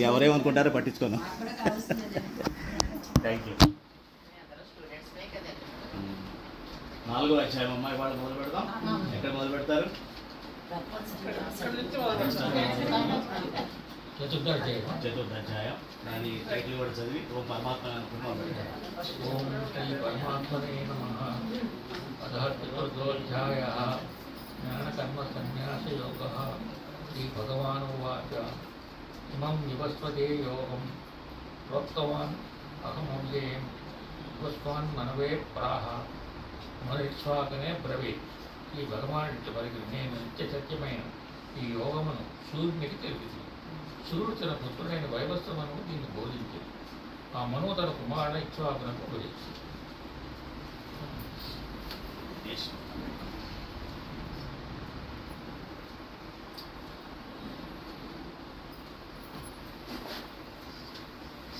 ఎవరేమనుకుంటారో పట్టించుకోను. Thank you. 4వ అధ్యాయం అమ్మా, ఇవాళ మొదలు పెడదాం. ఎక్కడ మొదలు పెడతారు? చతుర్థాధ్యాయం. దాని టైటిల్ కూడా చదివి ఓం పరమాత్మ అనుకున్నాం. ఓం శ్రీ పరమాత్మనే నమః. చతుర్థోధ్యాయః జ్ఞానకర్మ సన్యాస యోగః. శ్రీ భగవానువాచ ఇమం వివస్వతే యోగం ప్రోక్తవాన్ అహమవ్యయం వివస్వాన్ మనవే ప్రాహ మనరిక్ష్వాకనే బ్రవీత్. ఈ భగవానుడి వరకు నేను నిత్య సత్యమైన ఈ యోగమును సూర్యునికి తెలిపింది. సూర్యుడు తన పుత్రుడైన వైవస్వమను దీన్ని బోధించింది. ఆ మను తన కుమారుడు ఇక్ష్వాకునకు బోధించింది.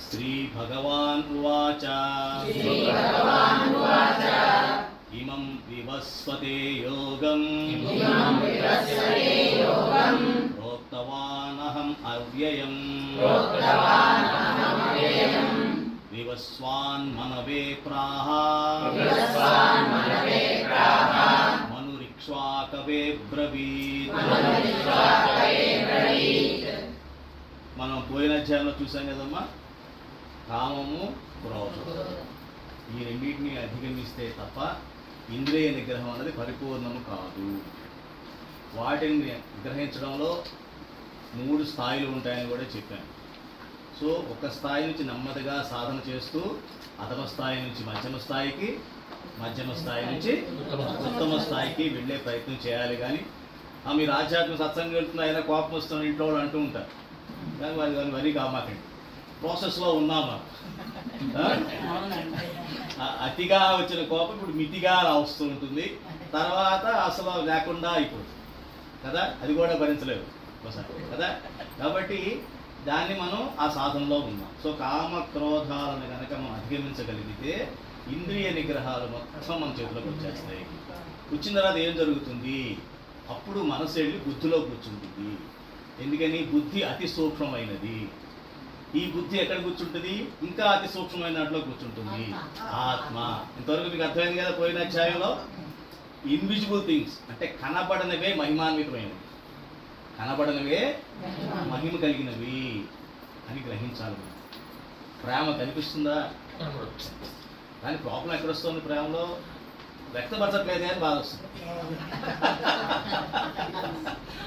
శ్రీ భగవాన్ ఉవాచ ఇమం వివస్వతే యోగం ప్రోక్తవానహం అవ్యయం వివస్వాన్ మనవే ప్రాహ మనురిక్ష్వాకవే బ్రవీత్. మనం పోయిన అధ్యాయంలో చూసాం కదమ్మా, కామము క్రోధం ఈ రెండింటిని అధిగమిస్తే తప్ప ఇంద్రియ నిగ్రహం అనేది పరిపూర్ణము కాదు. వాటిని నిగ్రహించడంలో 3 స్థాయిలు ఉంటాయని కూడా చెప్పాను. సో ఒక స్థాయి నుంచి నెమ్మదిగా సాధన చేస్తూ అధమ స్థాయి నుంచి మధ్యమ స్థాయికి, మధ్యమ స్థాయి నుంచి ఉత్తమ స్థాయికి వెళ్ళే ప్రయత్నం చేయాలి. కానీ మీరు ఆధ్యాత్మిక సత్సంగం వెళ్తున్నా అయినా కోపం వస్తున్న ఇంట్లో వాళ్ళు అంటూ ఉంటారు. కానీ వారి వరి కామాకండి, ప్రాసెస్లో ఉన్నామా. అతిగా వచ్చిన కోపం ఇప్పుడు మితిగా వస్తూ ఉంటుంది, తర్వాత అసలు లేకుండా అయిపోతుంది కదా, అది కూడా భరించలేదు ఒకసారి కదా. కాబట్టి దాన్ని మనం ఆ సాధనలో ఉన్నాం. సో కామ క్రోధాలను కనుక మనం అధిగమించగలిగితే ఇంద్రియ నిగ్రహాలు మొత్తం మన చేతిలోకి వచ్చేస్తాయి. వచ్చిన తర్వాత ఏం జరుగుతుంది, అప్పుడు మనసు వెళ్ళి బుద్ధిలో కూర్చుంటుంది. ఎందుకని, బుద్ధి అతి సూక్ష్మమైనది. ఈ బుద్ధి ఎక్కడ కూర్చుంటుంది, ఇంకా అతి సూక్ష్మమైన దాంట్లో కూర్చుంటుంది, ఆత్మ. ఇంతవరకు మీకు అర్థమైంది కదా పోయిన అధ్యాయంలో. ఇన్విజిబుల్ థింగ్స్ అంటే కనబడనివే మహిమాన్వితమైనవి, కనబడనివే మహిమ కలిగినవి అని గ్రహించాలి. ప్రేమ కనిపిస్తుందా, కానీ ప్రాబ్లం ఎక్కడొస్తుంది, ప్రేమలో వ్యక్తపరచట్లేదే అని బాధ వస్తుంది.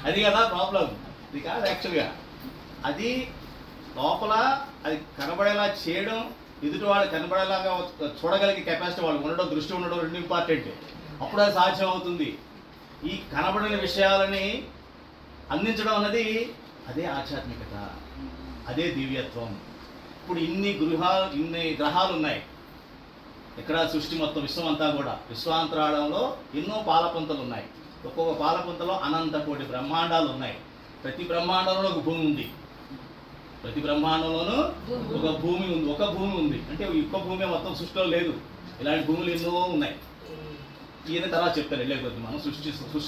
అది కదా ప్రాబ్లం. ఇది కాదు యాక్చువల్గా, అది లోపల అది కనబడేలా చేయడం, ఎదుటి వాళ్ళు కనబడేలాగా చూడగలిగే కెపాసిటీ వాళ్ళు ఉండడం, దృష్టి ఉండడం 2 ఇంపార్టెంట్. అప్పుడు అది సాధ్యం అవుతుంది. ఈ కనబడిన విషయాలని అందించడం అన్నది అదే ఆధ్యాత్మికత, అదే దివ్యత్వం. ఇప్పుడు ఇన్ని గ్రహాలు ఉన్నాయి ఇక్కడ, సృష్టి మొత్తం విశ్వం అంతా కూడా. విశ్వాంతరాళంలో ఎన్నో పాలపుంతలు ఉన్నాయి. ఒక్కొక్క పాలపుంతలో అనంత కోటి బ్రహ్మాండాలు ఉన్నాయి. ప్రతి బ్రహ్మాండంలో ఒక భూమి ఉంది, ప్రతి బ్రహ్మాండంలోనూ ఒక భూమి ఉంది. ఒక భూమి ఉంది అంటే ఒక్క భూమి మొత్తం సృష్టిలో లేదు, ఇలాంటి భూములు ఎన్నో ఉన్నాయి. ఈయన తర్వాత చెప్తారు వెళ్ళే కొద్ది, మనం సృష్టి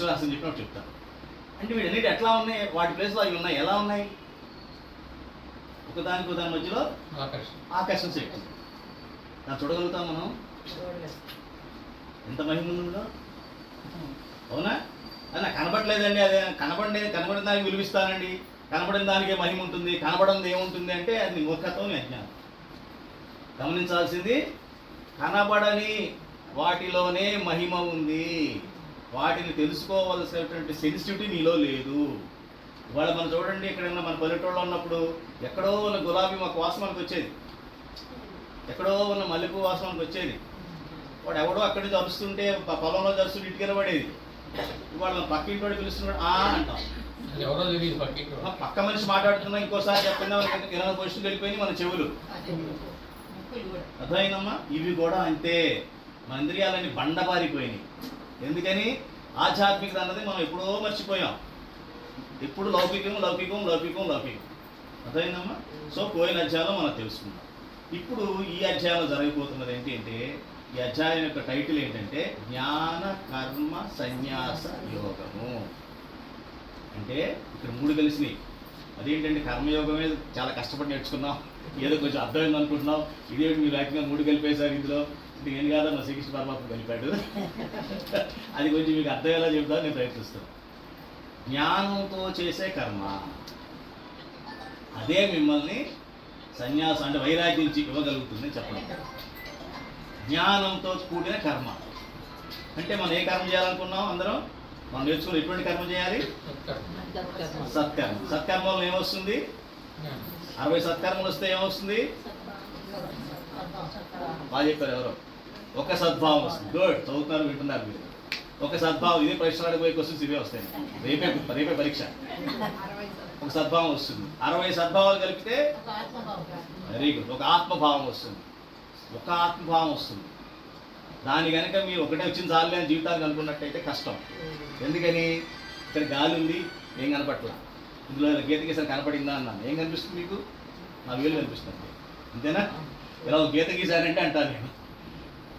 రాష్ట్రం చెప్పినప్పుడు చెప్తాను. అంటే వీటన్నిటి ఎట్లా ఉన్నాయి, వాటి ప్లేస్లో అవి ఉన్నాయి. ఎలా ఉన్నాయి, ఒకదానికి దాని మధ్యలో ఆకర్షణ శక్తి. దాన్ని చూడగలుగుతాం మనం, ఎంత మహిమ ఉందో. అవునా, అది నాకు కనబడలేదండి, అదే కనబడిన దానికి విలువిస్తానండి, కనబడిన దానికే మహిమ ఉంటుంది, కనబడింది ఏముంటుంది అంటే అది మూర్ఖత్వం, అజ్ఞానం. గమనించాల్సింది కనబడని వాటిలోనే మహిమ ఉంది. వాటిని తెలుసుకోవాల్సినటువంటి సెన్సిటివిటీ నీలో లేదు. ఇవాళ మనం చూడండి, ఎక్కడైనా మన పల్లెటూళ్ళలో ఉన్నప్పుడు ఎక్కడో ఉన్న గులాబీ మాకు వాసన మనకు వచ్చేది, ఎక్కడో ఉన్న మల్లెపూ వాసన మనకు వచ్చేది. వాడు ఎవడో అక్కడి నుంచి అరుస్తుంటే పొలంలో జరుస్తుంటే ఇంటికి పడేది. ఇవాళ మన పక్క ఇంటి వాడు పిలుస్తున్నాడు అంటాం, ఎవరో తెలియదు, పక్క మనిషి మాట్లాడుతున్నా ఇంకోసారి చెప్పినా 20 పొజిషన్కి వెళ్ళిపోయింది మన చెవులు. అర్థమైందమ్మా. ఇవి కూడా అంతే, మన ఇంద్రియాలన్నీ బండబారిపోయినాయి. ఎందుకని, ఆధ్యాత్మికత అన్నది మనం ఎప్పుడో మర్చిపోయాం. ఇప్పుడు లౌకికం లౌకికం లౌకికం లౌకికం. అర్థమైందమ్మా. సో పోయిన అధ్యాయంలో మనం తెలుసుకున్నాం. ఇప్పుడు ఈ అధ్యాయంలో జరగబోతున్నది ఏంటి అంటే, ఈ అధ్యాయం యొక్క టైటిల్ ఏంటంటే జ్ఞాన కర్మ సన్యాస యోగము. అంటే ఇక్కడ 3 కలిసినాయి. అదేంటంటే కర్మయోగమే చాలా కష్టపడి నేర్చుకున్నాం, ఏదో కొంచెం అర్థమైంది అనుకుంటున్నాం, ఇదేంటి మీరు ఏకంగా 3 కలిపేశారు ఇందులో. ఇది ఏం కాదన్న శ్రీకృష్ణ పరమాత్మ కలిపాడు. అది కొంచెం మీకు అర్థమయ్యేలా చెబుతాను, నేను ప్రయత్నిస్తాను. జ్ఞానంతో చేసే కర్మ అదే మిమ్మల్ని సన్యాసం అంటే వైరాగ్యం ఇవ్వగలుగుతుంది చెప్పడం. జ్ఞానంతో కూడిన కర్మ అంటే మనం ఏ కర్మ చేయాలనుకున్నాం అందరం, మనం నేర్చుకుని ఎటువంటి కర్మ చేయాలి? సత్కర్మ. సత్కర్మ వల్ల ఏమొస్తుంది? 60 సత్కర్మలు వస్తే ఏమొస్తుంది? బాగా చెప్పారు ఎవరో. ఒక సద్భావం వస్తుంది. గుడ్, చదువుతున్నారు, వింటున్నారు మీరు. ఒక సద్భావం, ఇదే పరీక్షలు అడిగిపోయే క్వశ్చన్స్ ఇవే వస్తాయి. రేపే పరీక్ష. ఒక సద్భావం వస్తుంది. 60 సద్భావాలు కలిపితే వెరీ గుడ్, ఒక ఆత్మభావం వస్తుంది. ఒక ఆత్మభావం వస్తుంది. దాని కనుక మీరు ఒకటే వచ్చిన చాలు అని జీవితానికి అనుకున్నట్టయితే కష్టం. ఎందుకని? ఇక్కడ గాలి ఉంది, ఏం కనపట్లా. ఇందులో గీత గీసారి కనపడిందా అన్నాను. ఏం కనిపిస్తుంది మీకు? నా వేలు కనిపిస్తుంది, అంతేనా? ఇలా గీత గీసారంటే అంటాను నేను,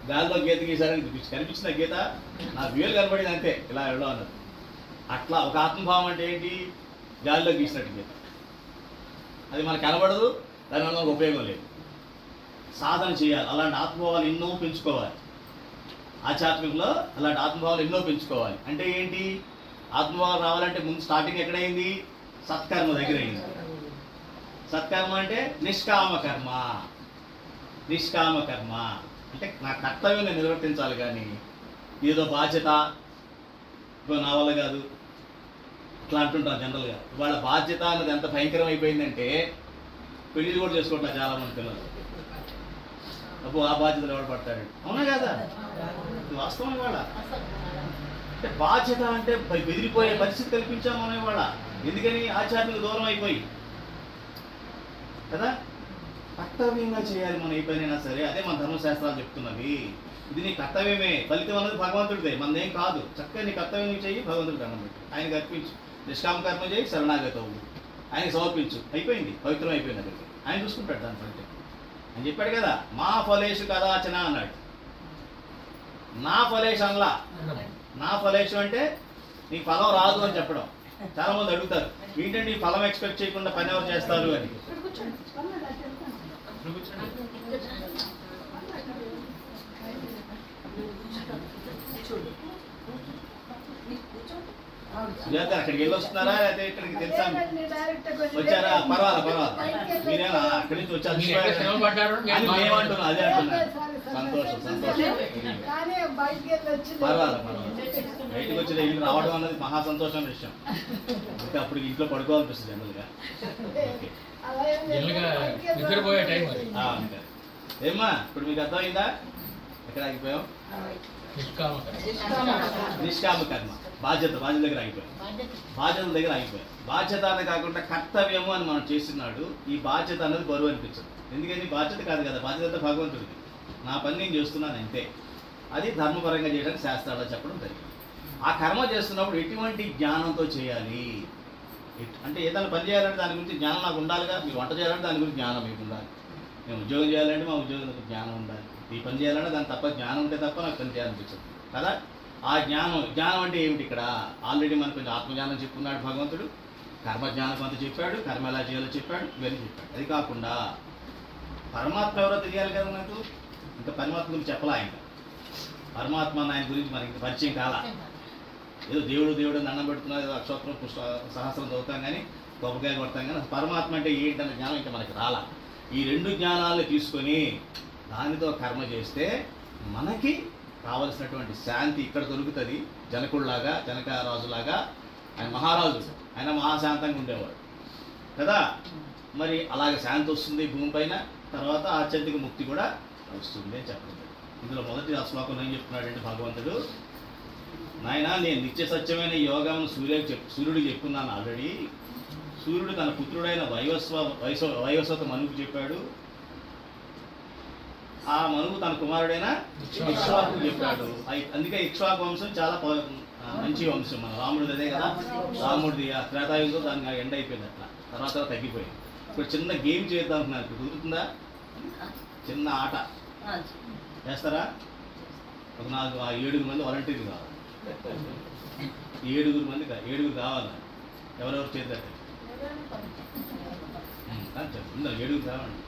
గాలిలో గీత గీసారని కనిపించిన గీత నా వేలు కనపడింది అంతే, ఇలా వెళ్ళడం అన్నది. అట్లా ఒక ఆత్మభావం అంటే ఏంటి? గాలిలో గీసినట్టు గీత. అది మనకు కనబడదు, దానివల్ల మనకు ఉపయోగం లేదు. సాధన చేయాలి, అలాంటి ఆత్మభావాలు ఎన్నో పెంచుకోవాలి. ఆధ్యాత్మికలో అలాంటి ఆత్మభావాలు ఎన్నో పెంచుకోవాలి. అంటే ఏంటి? ఆత్మభావం రావాలంటే ముందు స్టార్టింగ్ ఎక్కడైంది? సత్కర్మ దగ్గర అయింది. సత్కర్మ అంటే నిష్కామ కర్మ. నిష్కామ కర్మ అంటే నా కర్తవ్యం నేను నిర్వర్తించాలి, కానీ ఏదో బాధ్యత ఇప్పుడు నా వల్ల కాదు ఇట్లా అంటుంటాం జనరల్గా. వాళ్ళ బాధ్యత అన్నది ఎంత భయంకరం అయిపోయిందంటే పెళ్లి కూడా చేసుకోవట్లేదు చాలామంది పిల్లలు. అప్పుడు ఆ బాధ్యతలు ఎవడు పడతాడు? అవునా కదా? ఇది వాస్తవం. ఇవాళ అంటే బాధ్యత అంటే బెదిరిపోయే పరిస్థితి కల్పించాం మనం ఇవాళ. ఎందుకని? ఆధ్యాత్మిక దూరం అయిపోయి కదా. కర్తవ్యంగా చేయాలి మనం ఏ పనైనా సరే. అదే మన ధర్మశాస్త్రాలు చెప్తున్నవి. ఇది నీ కర్తవ్యమే, ఫలితం అనేది భగవంతుడిదే, మనదేం కాదు. చక్కగా నీ కర్తవ్యం నువ్వు చెయ్యి, భగవంతుడికి అన్నం పెట్టు, ఆయనకి అర్పించు. నిష్కామ కర్మ చేయి, శరణాగతవు, ఆయనకి సమర్పించు, అయిపోయింది, పవిత్రం అయిపోయింది. అక్కడికి ఆయన చూసుకుంటాడు దాని ఫలితం అని చెప్పాడు కదా. మా ఫలేషు కదాచన అన్నాడు. నా ఫలేషు అనలా. నా ఫలేషు అంటే నీ ఫలం రాదు అని చెప్పడం. చాలా మంది అడుగుతారు, ఏంటంటే ఈ ఫలం ఎక్స్పెక్ట్ చేయకుండా పని ఎవరు చేస్తారు అని. అక్కడికి వెళ్ళి వస్తున్నారా లేకపోతే ఇక్కడికి తెలుసా? వచ్చారా? పర్వాలేదు. మీరేనా అక్కడి నుంచి వచ్చారు? మేమంటున్నాం, అదే అంటున్నా. సంతోషం. పర్వాలేదు. బయటకు వచ్చి ఇల్లు రావడం అన్నది మహా సంతోషమైన విషయం. ఇంకా అప్పుడు ఇంట్లో పడుకోవాలనిపిస్తుంది జనరల్గా. ఏమ్మా ఇప్పుడు మీకు అర్థమైందా? ఎక్కడ ఆగిపోయాం? నిష్కామ కర్మ. బాధ్యత దగ్గర ఆగిపోయాం. బాధ్యత అనేది కాకుండా కర్తవ్యము అని మనం చేస్తున్నాడు. ఈ బాధ్యత అనేది బరువు అనిపించదు. ఎందుకని? బాధ్యత కాదు కదా, బాధ్యత అంతా భగవంతుడిది. నా పని నేను చేస్తున్నాను అంతే. అది ధర్మపరంగా చేయడానికి శాస్త్రాల్లో చెప్పడం జరిగింది. ఆ కర్మ చేస్తున్నప్పుడు ఎటువంటి జ్ఞానంతో చేయాలి అంటే, ఏదైనా పని చేయాలంటే దాని గురించి జ్ఞానం నాకు ఉండాలిగా. మీరు వంట చేయాలంటే దాని గురించి జ్ఞానం మీకు ఉండాలి. మేము ఉద్యోగం చేయాలంటే మా ఉద్యోగం జ్ఞానం ఉండాలి. ఈ పని చేయాలంటే దాని తప్ప జ్ఞానం ఉంటే తప్ప నాకు పని చేయాలనిపించదు కదా. ఆ జ్ఞానం అంటే ఏమిటి? ఇక్కడ ఆల్రెడీ మనకు కొంచెం ఆత్మజ్ఞానం చెప్పుకున్నాడు భగవంతుడు. కర్మజ్ఞానం కొంత చెప్పాడు, కర్మ ఎలా చేయాలో చెప్పాడు, ఇవన్నీ చెప్పాడు. అది కాకుండా పరమాత్మ ఎవరో తెలియాలి కదా నాకు. ఇంకా పరమాత్మ గురించి చెప్పలా. ఇంకా పరమాత్మ ఆయన గురించి మనకి పరిచయం కాలా. ఏదో దేవుడు దండం పెడుతున్నా, ఏదో అక్షోత్రం సహస్రం చదువుతాం కానీ, కొబ్బరికాయ కొడతాం కానీ, పరమాత్మ అంటే ఏంటన్న జ్ఞానం ఇంకా మనకి రాలా. ఈ 2 జ్ఞానాలను తీసుకొని దానితో కర్మ చేస్తే మనకి కావలసినటువంటి శాంతి ఇక్కడ దొరుకుతుంది. జనక రాజులాగా ఆయన మహారాజు, ఆయన మహాశాంతంగా ఉండేవాడు కదా. మరి అలాగే శాంతి వస్తుంది భూమిపైన, తర్వాత ఆత్యంతిక ముక్తి కూడా వస్తుంది అని చెప్పడం. ఇందులో మొదటి శ్లోకంలో ఏం చెప్తున్నాడంటే భగవంతుడు, నాయన నేను నిత్య సత్యమైన యోగం సూర్యుడికి చెప్పుకున్నాను ఆల్రెడీ. సూర్యుడు తన పుత్రుడైన వైవస్వత మనువుకు చెప్పాడు. ఆ మనువు తన కుమారుడైన ఇక్ష్వాకు చెప్పాడు. అందుకే ఇక్ష్వాకు వంశం చాలా మంచి వంశం. మన రాముడిది అదే కదా. రాముడిది ఆ త్రేతాయుగంతో దానికి ఎండ్ అయిపోయింది. అట్లా తర్వాత తగ్గిపోయింది. ఇప్పుడు చిన్న గేమ్ చేద్దాం అంటున్నారు. ఇప్పుడు కుదురుతుందా? చిన్న ఆట చేస్తారా? ఒక 7 మంది వాలంటీర్లు కావాలి. 7 మంది కావాలి. ఎవరెవరు చేద్దాం? ఉందా 7 రావండి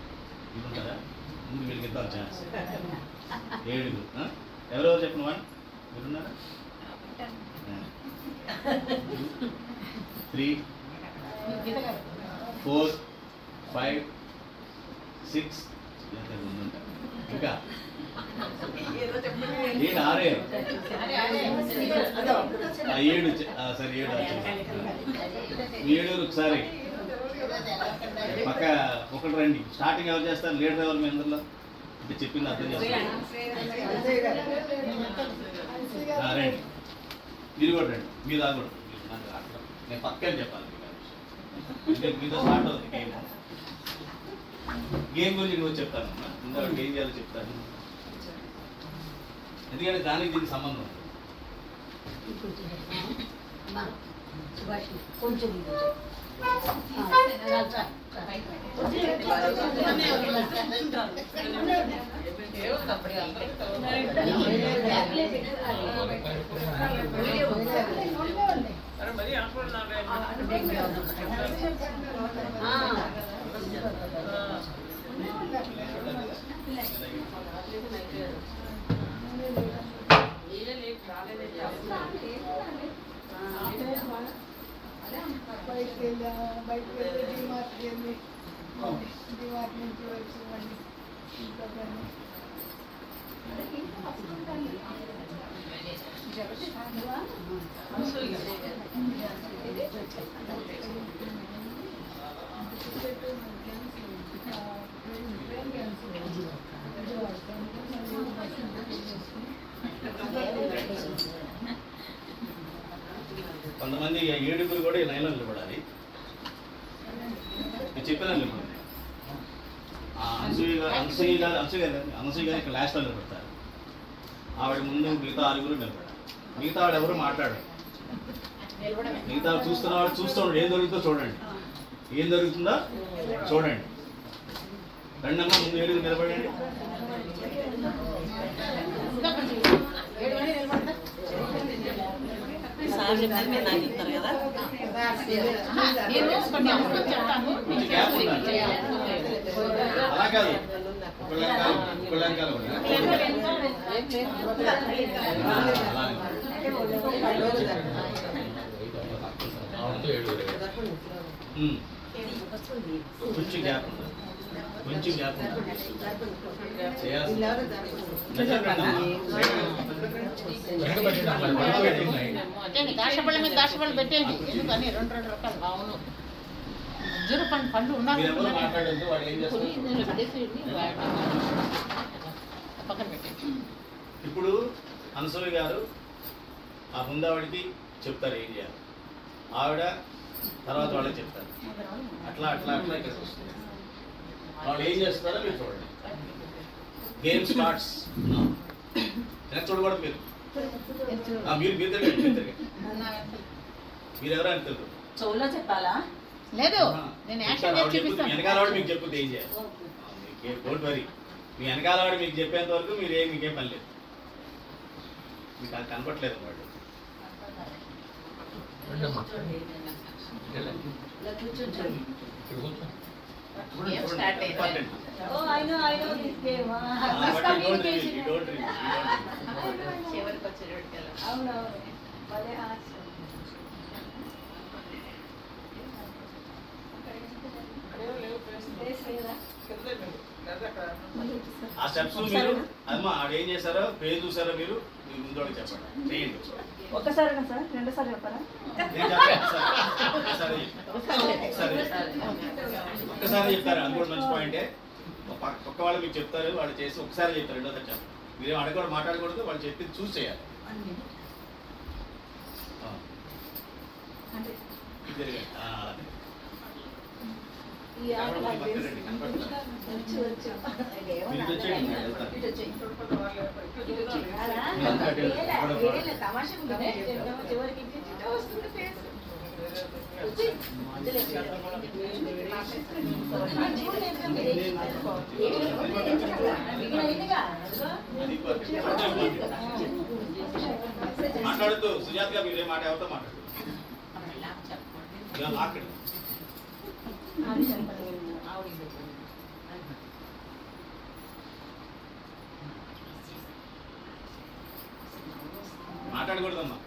ఇది ఉంటారా ముందు వీళ్ళకి ఇద్దాం ఛాన్స్ 7 ఎవరెవరు చెప్పిన వాళ్ళు మీరున్నారా 3 4 5 6 ఇంకా 7 సరే 7 ఒకసారి పక్క ఒకటి రండి. స్టార్టింగ్ ఎవరు చేస్తారు? లీడర్ ఎవరు మీ అందరిలో అంటే చెప్పింది అర్థం చేస్తారు. రండి మీరు కూడా రండి. మీరు కూడా నేను పక్కన చెప్పాలి మీతో స్టార్ట్ అవుతుంది గేమ్. గేమ్ గురించి నువ్వు చెప్తాను ముందు ఏం చేయాలో చెప్తాను. ఎందుకంటే దానికి దీనికి సంబంధం ఉంది. కొంచెం బయటకు వెళ్ళి డిమార్ట్కి వెళ్ళి డిమార్ట్ నుంచి వచ్చిందండి ఇంట్లో కొంతమంది 7 కూడా ఈ లైన్లో నిలబడాలి. నేను చెప్పాను నిలబడాలి. అనసూయ గారు ఇక్కడ లాస్ట్లో నిలబడతారు. ఆవిడ ముందు మిగతా 6 నిలబడాలి. మిగతా ఆవిడ ఎవరు మాట్లాడారు. మిగతా చూస్తున్నవాడు చూస్తున్నాడు. ఏం జరుగుతుందో చూడండి. ఏం జరుగుతుందో చూడండి. రెండమ్మ ముందు 7 నిలబడండి. అలా కాదు కొంచెం గ్యాప్ ఉంది. కొంచెం గ్యాప్ దాశపళ్ళ మీద దాశపళ్ళు పెట్టేయండి. ఎందుకని 2 రకాలు బాగును జురు పండ్లు ఉన్నారు పక్కన పెట్టండి. ఇప్పుడు అనసూయ గారు ఆ ముందావిడికి చెప్తారు ఏం చేయాలి. ఆవిడ తర్వాత వాళ్ళకి చెప్తారు. అట్లా అట్లా అట్లా ఇక్కడ వస్తుంది. వాళ్ళు ఏం చేస్తారో మీరు చూడండి. Game starts. వెనక్కి చూడకూడదు మీరు. మీరు మీరు తిరగండి. మీరు ఎవరైనా తెలుసు చెవులో చెప్పాలా? లేదు నేను యాక్షన్ చేసి చూపిస్తాను. వెనకాలవాడు మీకు చెప్తే ఏం చేయాలి. Don't worry. మీ వెనకాలవాడు మీకు చెప్పేంత వరకు మీకేం పని లేదు. మీకు అది కనపట్లేదు వాడు. ఆ స్టెప్స్ మీరు అమ్మా ఆడేం చేశారో పేరు చూసారో మీరు ముందు చెప్పండి. చేయండి ఒక్కసారిగా సార్ 2 సార్లు చెప్పారా? ఒక్కసారి చెప్తారు. అది కూడా మంచి పాయింటే. ఒక్క వాళ్ళు మీకు చెప్తారు. వాళ్ళు చేసి ఒకసారి చెప్తారు. 2వ సారి చెప్పారు. మీరేం అడగకూడదు, మాట్లాడకూడదు. వాళ్ళు చెప్పింది చూసి చేయాలి. మాట్లాడుతూ సుజాత్ గా మీరే మాట ఎవరితో మాట్లాడు. మాట్లాడకూడదమ్మా.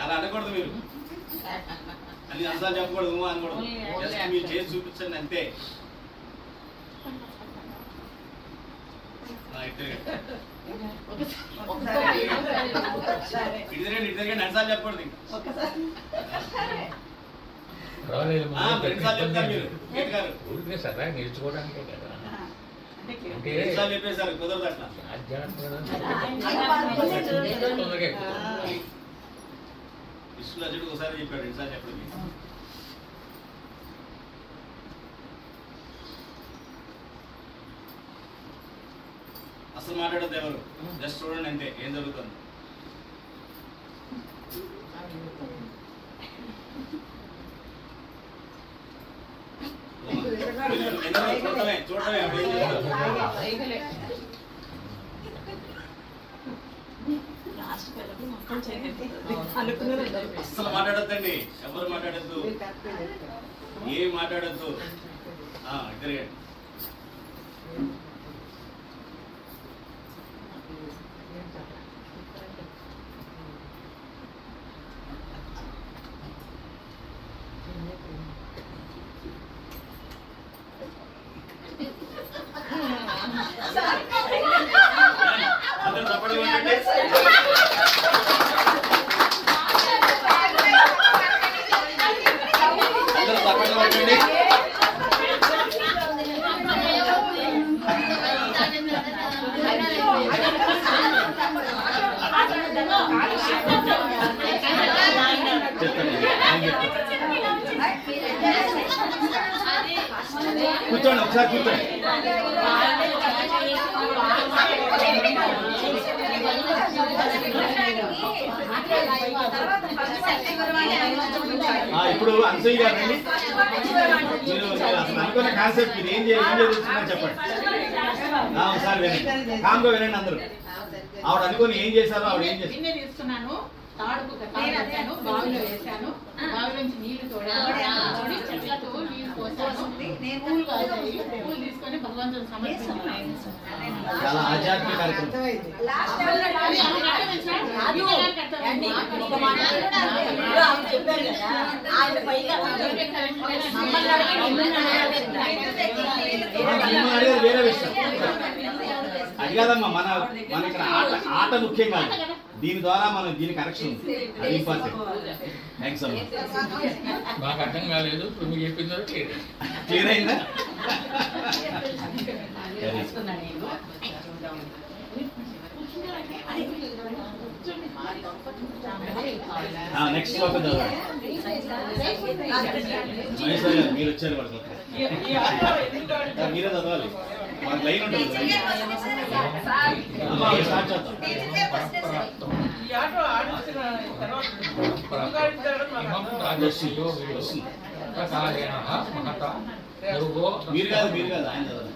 అలా అనకూడదు మీరు. అది అంతా చెప్పకూడదు అనకూడదు. జస్ట్ మీరు చేసి చూపించండి అంతే. ఇద్దరికండి అన్సార్లు చెప్పకూడదు. రెండుసార్లు చెప్తారు మీరు గారు. ఊరికే సరదా నేర్చుకోవడానికే కదా. అంటే రెండుసార్లు చెప్పేసారు కుదరదు అట్లా. విష్ణు అర్జునుడు ఒకసారి చెప్పాడు, రెండుసార్లు చెప్పండి. అసలు మాట్లాడద్దు ఎవరు, జస్ట్ చూడండి అంతే ఏం జరుగుతుంది. చూడటమే అసలు మాట్లాడద్దండి, ఎవరు మాట్లాడద్దు, ఏం మాట్లాడద్దు. ఇద్దరు కూర్చోండి, ఒకసారి కూర్చోండి. ఇప్పుడు అనసూయ గారు రండి. మీరు అసలు అనుకున్న కాన్సెప్ట్ మీరు ఏం జరుగుతుందని చెప్పండి. ఒకసారి వినండి, కామ్గా వినండి అందరూ. ఆవిడ అనుకుని ఏం చేశారో, ఆవిడ ఏం చేశారు. తీసుకున్నాను, తాడుకు పెట్టాను, బావిలో వేసాను, బావిలోంచి నీళ్లు తోడి చెట్లతో నీళ్లు పోసాను, పూలు కాసాయి, పూలు తీసుకొని భగవంతుని సమర్పించాను. చాలా ఆధ్యాత్మిక కార్యక్రమం. వేరే విషయం అది కాదమ్మా, మన ఇక్కడ ఆట ముఖ్యం కాదు, దీని ద్వారా మనం దీని కనెక్షన్ ఉంది, అది ఇంపార్టెంట్. థ్యాంక్స్ అమ్మా. మాకు అర్థం కాలేదు, ఇప్పుడు మీరు చెప్పిందో క్లియర్ అయిందా? నెక్స్ట్ శ్లోకం చదవండి. మహేశ్వర్ గారు మీరు వచ్చారు కూడా మీరే చదవాలి, మనకు లైన్ ఉంటుంది. స్టార్ట్ చేద్దాం. మీరు కాదు ఆయన చదవాలి.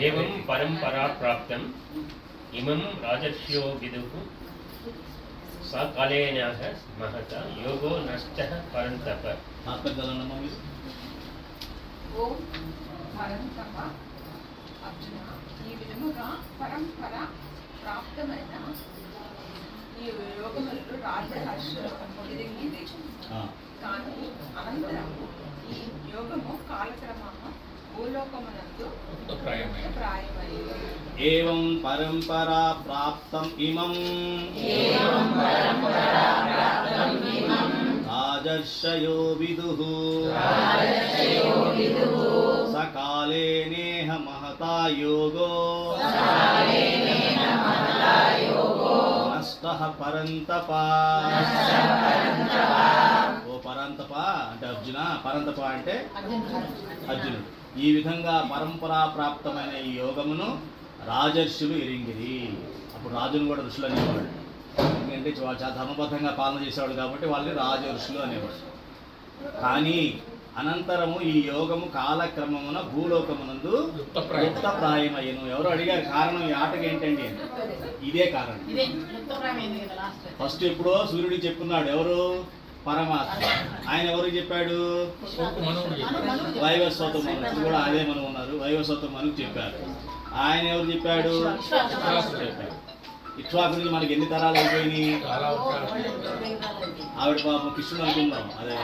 ఏవం పరంపరా ప్రాప్తం ఇమం రాజర్ష్యో విదుః సకాలేనాః మహత యోగో నష్టః పరంతప. ఆత్మకలనమ్మ మీరు. ఓం పరంతప అర్జున, ఈ విధముగా పరంపర ప్రాప్తమైన ఈ యోగములు రాజహర్షులు పొందింది. కానీ అనంతరము ఈ యోగము కాలక్రమము భూలోకమునందు ప్రాయమైంది. ఏవం పరంపరా ప్రాప్తం ఇమం రాజర్షయో విదుః సకాలే నేహ మహతా యోగో నష్టః పరంతప. ఓ పరంతప అంటే అర్జున, పరంతప అంటే అర్జునుడు. ఈ విధంగా పరంపరా ప్రాప్తమైన ఈ యోగమును రాజర్షులు ఎరింగిరి. అప్పుడు రాజును కూడా ఋషులు అనేవాడు, ఎందుకంటే చాలా ధర్మబద్ధంగా పాలన చేసేవాడు కాబట్టి వాళ్ళని రాజర్షులు అనేవాడు. కానీ అనంతరము ఈ యోగము కాలక్రమమున భూలోకమునందు లుప్తప్రాయమయ్యను. ఎవరు అడిగారు కారణం ఈ ఆటకి ఏంటండి అని. ఇదే కారణం. ఇదే లుప్తప్రాయమైంది కదా లాస్ట్. ఫస్ట్ ఎప్పుడో సూర్యుడికి చెప్పుకున్నాడు. ఎవరు? పరమాత్మ. ఆయన ఎవరికి చెప్పాడు? వైవస్వత మనువు కూడా అదే మనం ఉన్నారు. వైవస్వత మనుకు చెప్పారు. ఆయన ఎవరు చెప్పాడు? చెప్పాడు. ఇక్ష్వాకు నుంచి మనకి ఎన్ని తరాలు అయిపోయినాయి? ఆవిడ పాపం కృష్ణుడు అనుకుందాం, అదే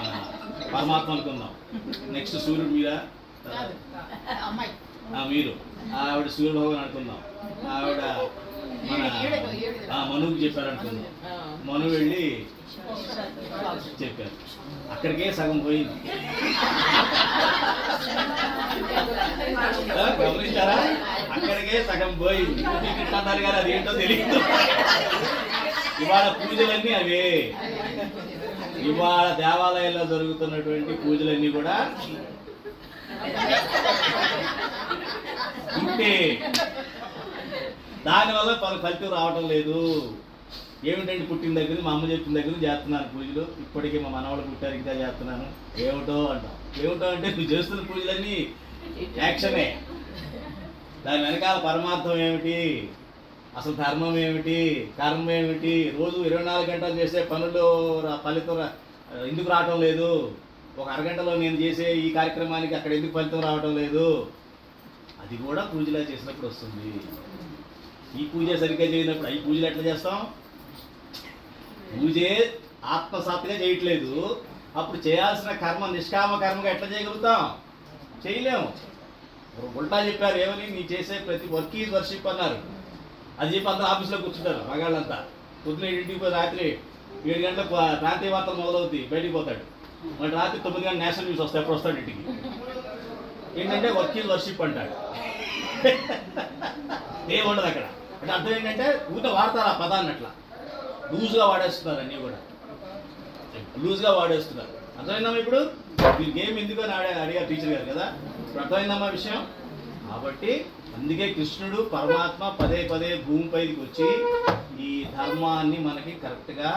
పరమాత్మ అనుకుందాం. నెక్స్ట్ సూర్యుడు మీరా? అమ్మాయి మీరు. ఆవిడ సూర్య భగవాన్ అనుకుందాం. ఆవిడ మన మనువుకి చెప్పారు అనుకుందాం. మను వెళ్ళి చెప్పారు. అక్కడికే సగం పోయింది. గమనించారా? అక్కడికే సగం పోయింది. అన్నారు కానీ అది ఏంటో తెలియదు. ఇవాళ పూజలన్నీ అవే. ఇవాళ దేవాలయాల్లో జరుగుతున్నటువంటి పూజలన్నీ కూడా ఇంతే. దానివల్ల ఫలితం రావటం లేదు. ఏమిటండి పుట్టిన దగ్గర మా అమ్మ చెప్పిన దగ్గర చేస్తున్నాను పూజలు. ఇప్పటికీ మా మనవాళ్ళు పుట్టారు ఇంకా చేస్తున్నాను. ఏమిటో అంటాం. ఏమిటో అంటే నువ్వు చేస్తున్న పూజలన్నీ యాక్షనే. దాని వెనకాల పరమార్థం ఏమిటి? అసలు ధర్మం ఏమిటి? కర్మ ఏమిటి? రోజు 24 గంటలు చేసే పనులు ఫలితం ఎందుకు రావటం లేదు? ఒక అరగంటలో నేను చేసే ఈ కార్యక్రమానికి అక్కడ ఎందుకు ఫలితం రావటం లేదు? అది కూడా పూజలా చేసినప్పుడు వస్తుంది. ఈ పూజ సరిగ్గా చేయనప్పుడు ఈ పూజలు ఎట్లా చేస్తాం? పూజే ఆత్మసాత్తుగా చేయట్లేదు. అప్పుడు చేయాల్సిన కర్మ నిష్కామ కర్మగా ఎట్లా చేయగలుగుతాం? చేయలేము. ఉల్టా చెప్పారు. ఏమని? నీ చేసే ప్రతి వర్క్ ఈజ్ వర్షిప్ అన్నారు. అది చెప్పి అందరూ ఆఫీస్లో కూర్చుంటారు మగాళ్ళంతా. పొద్దున 7 పోయి రాత్రి 7 గంటలకు ప్రాంతీయ వార్తలు మొదలవుతాయి, బయటికి పోతాడు. మళ్ళీ రాత్రి 9 గంటల నేషనల్ న్యూస్ వస్తాయి. ఎప్పుడు వస్తాడు ఇంటికి? ఏంటంటే వర్క్ ఈజ్ వర్షిప్ అంటాడు. ఏముండదు అక్కడ. అంటే అర్థం ఏంటంటే ఊరితో వాడతారు ఆ పదాన్ని. అట్లా లూజ్గా వాడేస్తున్నారు. అన్నీ కూడా లూజ్గా వాడేస్తున్నారు. అర్థమైందమ్మా? ఇప్పుడు మీరు గేమ్ ఎందుకు అని అడిగారు టీచర్ గారు కదా. ఇప్పుడు అర్థమైందమ్మా విషయం? కాబట్టి అందుకే కృష్ణుడు పరమాత్మ పదే పదే భూమిపైకి వచ్చి ఈ ధర్మాన్ని మనకి కరెక్ట్గా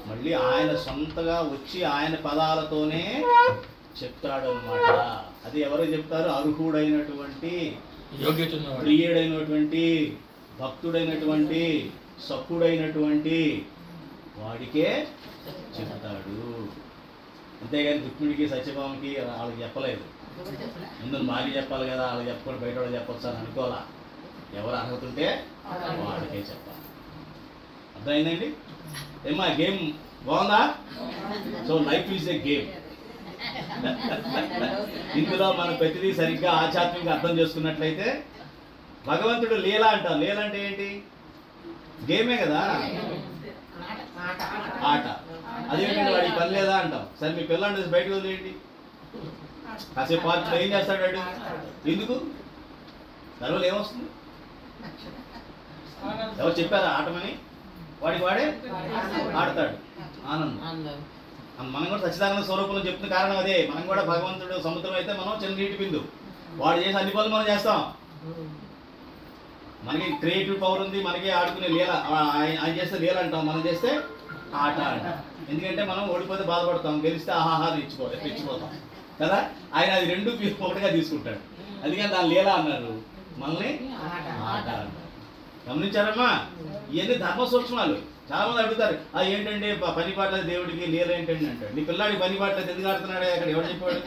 మళ్ళీ ఆయన సొంతగా వచ్చి ఆయన పదాలతోనే చెప్తాడు అన్నమాట. అది ఎవరు చెప్తారు? అర్హుడైనటువంటి, ప్రియుడైనటువంటి, భక్తుడైనటువంటి, సఖుడైనటువంటి వాడికే చెప్తాడు. అంతేగాని రుక్మిణికి సత్యభామకి వాళ్ళకి చెప్పలేదు. ముందు మాకి చెప్పాలి కదా, వాళ్ళకి చెప్పకుండా బయట వాళ్ళు చెప్పొచ్చు అని అనుకోవాలా. ఎవరు అర్హత ఉంటే వాడికే చెప్పాలి. అర్థమైందండి? ఏమా గేమ్ బాగుందా? So life is a game. ఇందులో మనం ప్రతిదీ సరిగ్గా ఆధ్యాత్మికంగా అర్థం చేసుకున్నట్లయితే భగవంతుడు లీల అంటాం. లీల అంటే ఏంటి? గేమే కదా, ఆట. అదేంటంటే వాడికి పని లేదా అంటాం. సరే మీ పిల్లని బయటకు వదిలేయండి, కాసేపు పార్టీలో ఏం చేస్తాడు వాడు? ఎందుకు? దానివల్ల ఏమొస్తుంది? ఎవరు చెప్పారా ఆటమని? వాడికి వాడే ఆడతాడు. ఆనందం. మనం కూడా సచ్చిదానంద స్వరూపంలో చెప్తున్న కారణం అదే. మనం కూడా భగవంతుడు సముద్రం అయితే మనం చిన్న నీటి బిందు. వాడు చేసే అన్ని పనులు మనం చేస్తాం. మనకి క్రియేటివ్ పవర్ ఉంది. మనకి ఆడుకునే లీల. ఆయన చేస్తే లీల అంటాం, మనం చేస్తే ఆట అంటాం. ఎందుకంటే మనం ఓడిపోతే బాధపడతాం, గెలిస్తే ఆహాహా రెచ్చిపోతాం కదా. ఆయన అది రెండు ఒకటిగా తీసుకుంటాడు. అందుకని దాని లీల అన్నారు, మనల్ని ఆట అన్నారు. గమనించారమ్మా? ఇవన్నీ ధర్మ సూక్ష్మాలు. చాలా మంది అడుగుతారు, ఏంటండి పని పాటలేదు దేవుడికి, లీల ఏంటండి అంటాడు. నీ పిల్లాడికి పని పాటలేదు ఎందుకు ఆడుతున్నాడు? అక్కడ ఎవరు చెప్పాడు?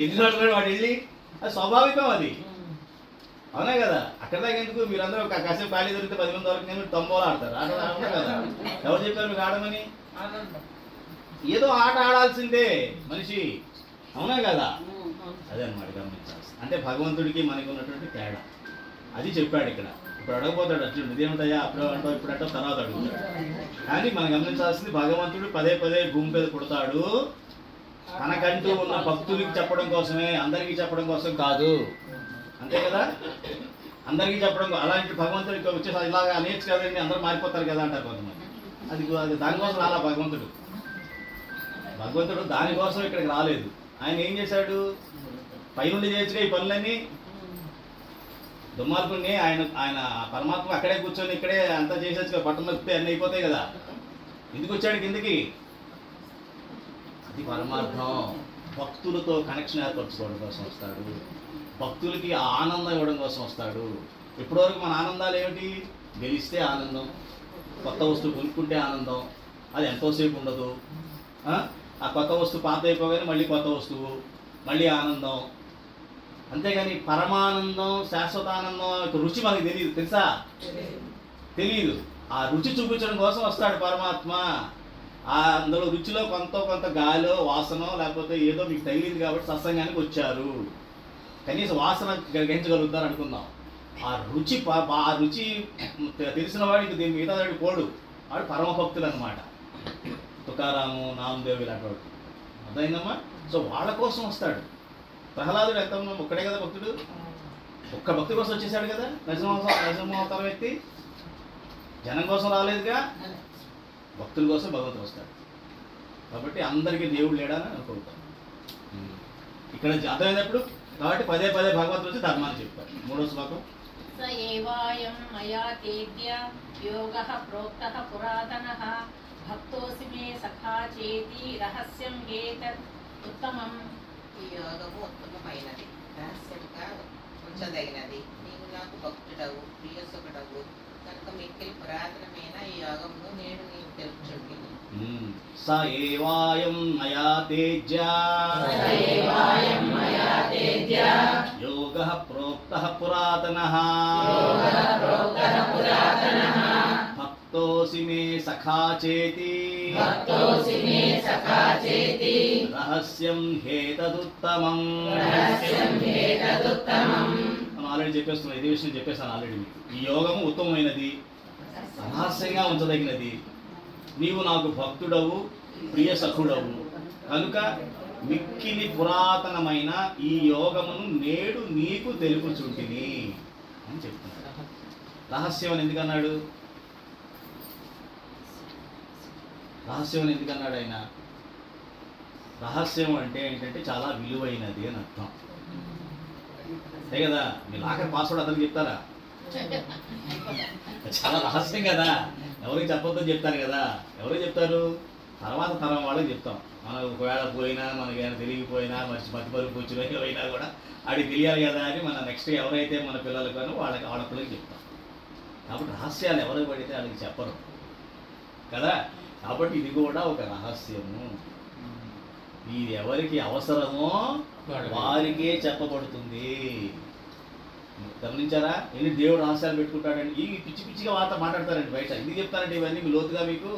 ఎందుకు ఆడుతున్నాడు వాడు? ఇది అది స్వాభావికం. అది అవునా కదా. అక్కడ దాకా ఎందుకు? మీరందరూ కాసేపు ఖాళీ దొరికితే 10 మంది వరకు నేను తొంబోలు ఆడతారు. ఆట కదా. ఎవరు చెప్పారు మీకు ఆడమని? ఏదో ఆట ఆడాల్సిందే మనిషి. అవునా కదా. అదే అన్నమాట గమనించాల్సి. అంటే భగవంతుడికి మనకి ఉన్నటువంటి తేడా అది చెప్పాడు ఇక్కడ. ఇప్పుడు అడగపోతాడు అర్జునుడు, ఇదేమిటయ్యా అప్పుడు అంటావు ఇప్పుడు అంటావు తర్వాత అడుగుతాడు. కానీ మనం గమనించాల్సింది భగవంతుడు పదే పదే భూమి మీద పుడతాడు తనకంటూ ఉన్న భక్తులకి చెప్పడం కోసమే, అందరికీ చెప్పడం కోసం కాదు. అంతే కదా. అందరికీ చెప్పడం. అలాంటి భగవంతుడికి వచ్చేసి ఇలాగా అనేచ్చు కదండి అందరూ మారిపోతారు కదా అంటారు కొంతమంది. అది దానికోసం రాలా భగవంతుడు. భగవంతుడు దానికోసం ఇక్కడికి రాలేదు. ఆయన ఏం చేశాడు? పైనుండి చేయొచ్చుగా ఈ పనులన్నీ. దుర్మార్గుడిని ఆయన పరమాత్మ అక్కడే కూర్చొని ఇక్కడే అంతా చేసేచ్చు కదా. పట్టణం వస్తే అన్నీ అయిపోతాయి కదా. ఎందుకు వచ్చాడు కిందకి? ఇది పరమార్థం. భక్తులతో కనెక్షన్ ఏర్పరచుకోవడం కోసం వస్తాడు, భక్తులకి ఆనందం ఇవ్వడం కోసం వస్తాడు. ఇప్పటివరకు మన ఆనందాలు ఏమిటి? గెలిస్తే ఆనందం, కొత్త వస్తువు కొనుక్కుంటే ఆనందం, అది ఎంతోసేపు ఉండదు. ఆ కొత్త వస్తువు పాత అయిపోగానే మళ్ళీ కొత్త వస్తువు, మళ్ళీ ఆనందం. అంతేగాని పరమానందం, శాశ్వత ఆనందం యొక్క రుచి మనకి తెలియదు. తెలుసా? తెలియదు. ఆ రుచి చూపించడం కోసం వస్తాడు పరమాత్మ. అందులో రుచిలో కొంత గాలో వాసనో లేకపోతే ఏదో మీకు తగిలింది కాబట్టి సత్సంగానికి వచ్చారు. కనీసం వాసన గ్రహించగలుగుతారు అనుకుందాం. ఆ రుచి తెలిసిన వాడికి దీని మిగతా వాడికి పోడు. వాడు పరమభక్తులు అనమాట. తుకారాము, నామదేవు ఇలాంటి వాడు. అర్థమైందమ్మా? సో వాళ్ళ కోసం వస్తాడు. ప్రహ్లాదుడు ఎంత ఒక్కడే కదా భక్తుడు, ఒక్క భక్తి కోసం వచ్చేసాడు కదా. నరసింహావతారం ఎత్తి జనం కోసం రాలేదుగా, భక్తుల కోసం భగవంతుడు వస్తాడు. కాబట్టి అందరికీ దేవుడు లేడని అనుకుంటాం. ఇక్కడ అర్థమైనప్పుడు కాబట్టి పదే భగవంతుడు వచ్చి ధర్మాన్ని చెప్తాడు. 3వ శ్లోకం. స ఏవాయం మయా తేద్య యోగః ప్రోక్తః పురాతనః భక్తోసి మే సఖా చేతి రహస్యం ఏతత్ ఉత్తమం. ఈ యోగము ఉత్తమమైనది, రహస్యంగా ఉంచదగినది. నీవు నాకు భక్తుడవు, ప్రియసుకుడవు కనుక మిక్కిలి పురాతనమైన ఈ యోగమును నేను నీకు తెలుపుచుంటిని. స ఏవాయం మయా తేజ్య యోగః ప్రోక్తః పురాతనః భక్తోసి మే సఖా చేతి రహస్యం హేతదుత్తమం. మనం ఆల్రెడీ చెప్పేస్తున్నాం, ఇదే విషయం చెప్పేస్తాను ఆల్రెడీ మీకు. ఈ యోగము ఉత్తమమైనది, రహస్యంగా ఉంచదగినది. నీవు నాకు భక్తుడవు, ప్రియ సఖుడవు కనుక మిక్కిలి పురాతనమైన ఈ యోగమును నేడు నీకు తెలుపుచుంటిని అని చెప్తున్నాడు. రహస్యం అని ఎందుకన్నాడు? రహస్యం అని ఎందుకన్నాడు ఆయన? రహస్యం అంటే ఏంటంటే చాలా విలువైనది అని అర్థం. అంతే కదా? మీ లాకర్ పాస్వర్డ్ అతనికి చెప్తారా? చాలా రహస్యం కదా, ఎవరికి చెప్పొద్దని చెప్తారు కదా. ఎవరికి చెప్తారు? తర్వాత తరం వాళ్ళకి చెప్తాం. మనకు ఒకవేళ పోయినా, మనకి ఏమైనా తెలియకపోయినా, మతిపరుపు వచ్చినా అయినా కూడా ఆడికి తెలియాలి కదా అని మన నెక్స్ట్ ఎవరైతే మన పిల్లలకు కానీ వాళ్ళ పిల్లలకి చెప్తాం. కాబట్టి రహస్యాలు ఎవరికి పడితే వాళ్ళకి చెప్పరు కదా. కాబట్టి ఇది కూడా ఒక రహస్యము. ఇది ఎవరికి అవసరమో వారికే చెప్పబడుతుంది. గమనించారా? ఎన్ని దేవుడు రహస్యాలు పెట్టుకుంటాడండి. ఈ పిచ్చిగా మాట్లాడతారండి బయట. ఎందుకు చెప్తారంటే ఇవన్నీ మీ లోతుగా మీకు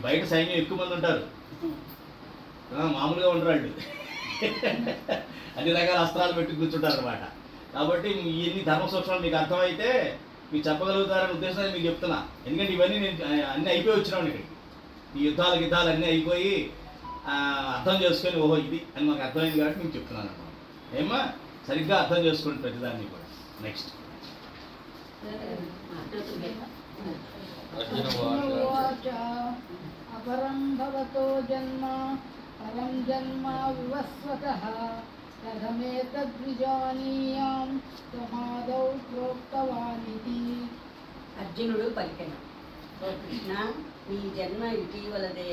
బయట సైన్యం ఎక్కువ మంది ఉంటారు, మామూలుగా ఉండరండి. అన్ని రకాల అస్త్రాలు పెట్టి కూర్చుంటారు అనమాట. కాబట్టి ఇన్ని ధర్మ సూక్ష్మాలు మీకు అర్థమైతే మీకు చెప్పగలుగుతారనే ఉద్దేశంతో మీకు చెప్తున్నా. ఎందుకంటే ఇవన్నీ నేను అన్నీ అయిపోయి వచ్చినాను ఇక్కడికి. ఈ యుద్ధాలు అన్నీ అయిపోయి అర్థం చేసుకొని ఓహో ఇది అని మాకు అర్థమైంది కాబట్టి మీకు చెప్తున్నాను అన్నమాట. ఏమా సరిగ్గా అర్థం చేసుకోండి ప్రతిదాన్ని కూడా. నెక్స్ట్ అపరం భవతో జన్మ పరం జన్మ వివస్వతః కథమేతద్విజానీయాం త్వమాదౌ ప్రోక్తవానితి. అర్జునుడు పలికెను, కృష్ణ, నీ జన్మ ఇటీవలదే.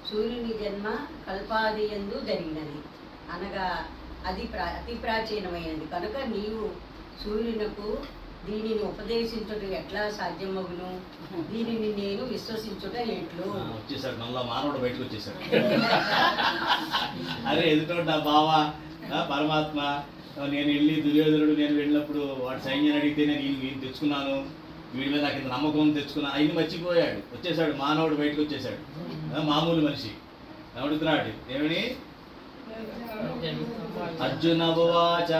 సూర్యుని జన్మ కల్పాదియందు జరిగినది అనగా అది అతి ప్రాచీనమైనది కనుక నీవు సూర్యునకు దీనిని ఉపదేశించుట ఎట్లా సాధ్యమగును? దీనిని నేను విశ్వసించుట ఎట్లు? వచ్చేసాడు మళ్ళా మానవుడు బయటకు వచ్చేసాడు. అరే ఎదుటోడు నా బావ పరమాత్మ, నేను వెళ్ళినప్పుడు వాడు సైన్యాన్ని అడిగితే నేను ఈయన తెచ్చుకున్నాను, వీడి మీద నాకు ఇంత నమ్మకం తెచ్చుకున్నాను, అయిన మర్చిపోయాడు. వచ్చేసాడు మానవుడు బయటకు వచ్చేసాడు. మామూలు మనిషి అడుగుతున్నాడు ఏమని? అర్జున ఉవాచ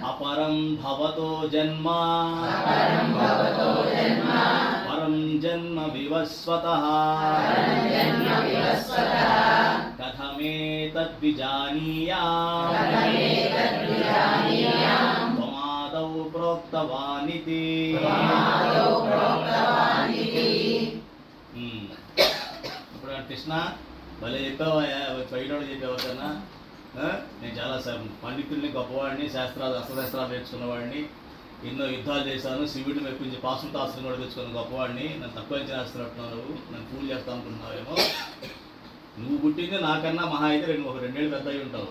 అపరం భవతో జన్మ పరం జన్మ వివస్వతః కథమేతద్విజానీయాం త్వమాదౌ ప్రోక్తవానితి. ఇప్పుడు కృష్ణ భలే చెప్పావా, బయటోడు చెప్పేవారు కన్నా. నేను చాలా పండితుల్ని, గొప్పవాడిని, అస్త్రశాస్త్రాలు నేర్చుకున్నవాడిని, ఎన్నో యుద్ధాలు చేశాను, శివుడిని మెప్పించి పాశుపతాస్త్రం కూడా తెచ్చుకున్న గొప్పవాడిని. నన్ను తక్కువ చేస్తున్నట్టున్నావు, నువ్వు నన్ను పూజ చేస్తా అనుకుంటున్నావేమో. నువ్వు పుట్టింది నాకన్నా మహా అయితే ఒక 2 ఏళ్ళు పెద్ద అయి ఉంటావు.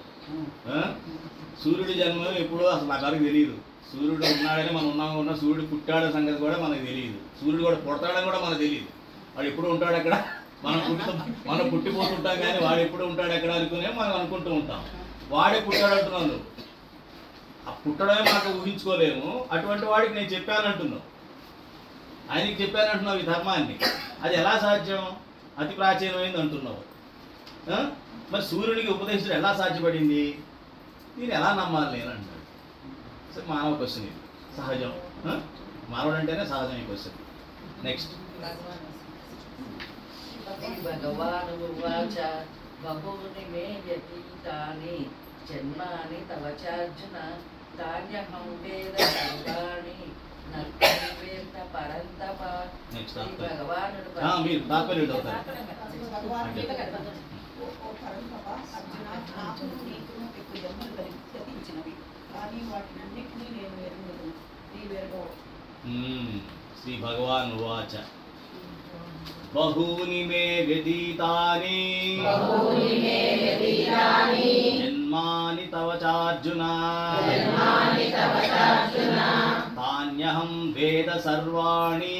సూర్యుడి జన్మ ఎప్పుడో అసలు నాకు అడిగి తెలియదు. సూర్యుడు ఉన్నాడని మనం ఉన్నా సూర్యుడు పుట్టాడే సంగతి కూడా మనకు తెలియదు. సూర్యుడు కూడా పుడతాడని కూడా మనకు తెలియదు. వాడు ఎప్పుడు ఉంటాడు అక్కడ, మనం పుట్టిపోతుంటాం కానీ వాడు ఎప్పుడు ఉంటాడు ఎక్కడ అనుకునే మనం అనుకుంటూ ఉంటాం. వాడే పుట్టాడు అంటున్నావు నువ్వు. ఆ పుట్టడమే మనకు ఊహించుకోలేము. అటువంటి వాడికి నేను చెప్పానంటున్నావు, ఆయనకి చెప్పానంటున్నావు ఈ ధర్మాన్ని. అది ఎలా సాధ్యం? అతి ప్రాచీనమైంది అంటున్నావు. మరి సూర్యుడికి ఉపదేశించడం ఎలా సాధ్యపడింది? దీన్ని ఎలా నమ్మాలి నేను అంటాడు. సరే, మానవ క్వశ్చన్ ఇది, సహజం. మానవుడు అంటేనే సహజం ఈ క్వశ్చన్. నెక్స్ట్ భగవానువాచ బహూని మే వ్యతీతాని జన్మాని తవ చార్జున తాన్యహం వేద సర్వాణి నవేత్త పరంతప. నెక్స్ట్ భగవానుడు మీరు తాత్పర్యం అవుతారు. శ్రీ భగవాన్ ఉవాచ బహూని మే వ్యతీతాని జన్మాని తవ చార్జున తాన్యహం వేద సర్వాణి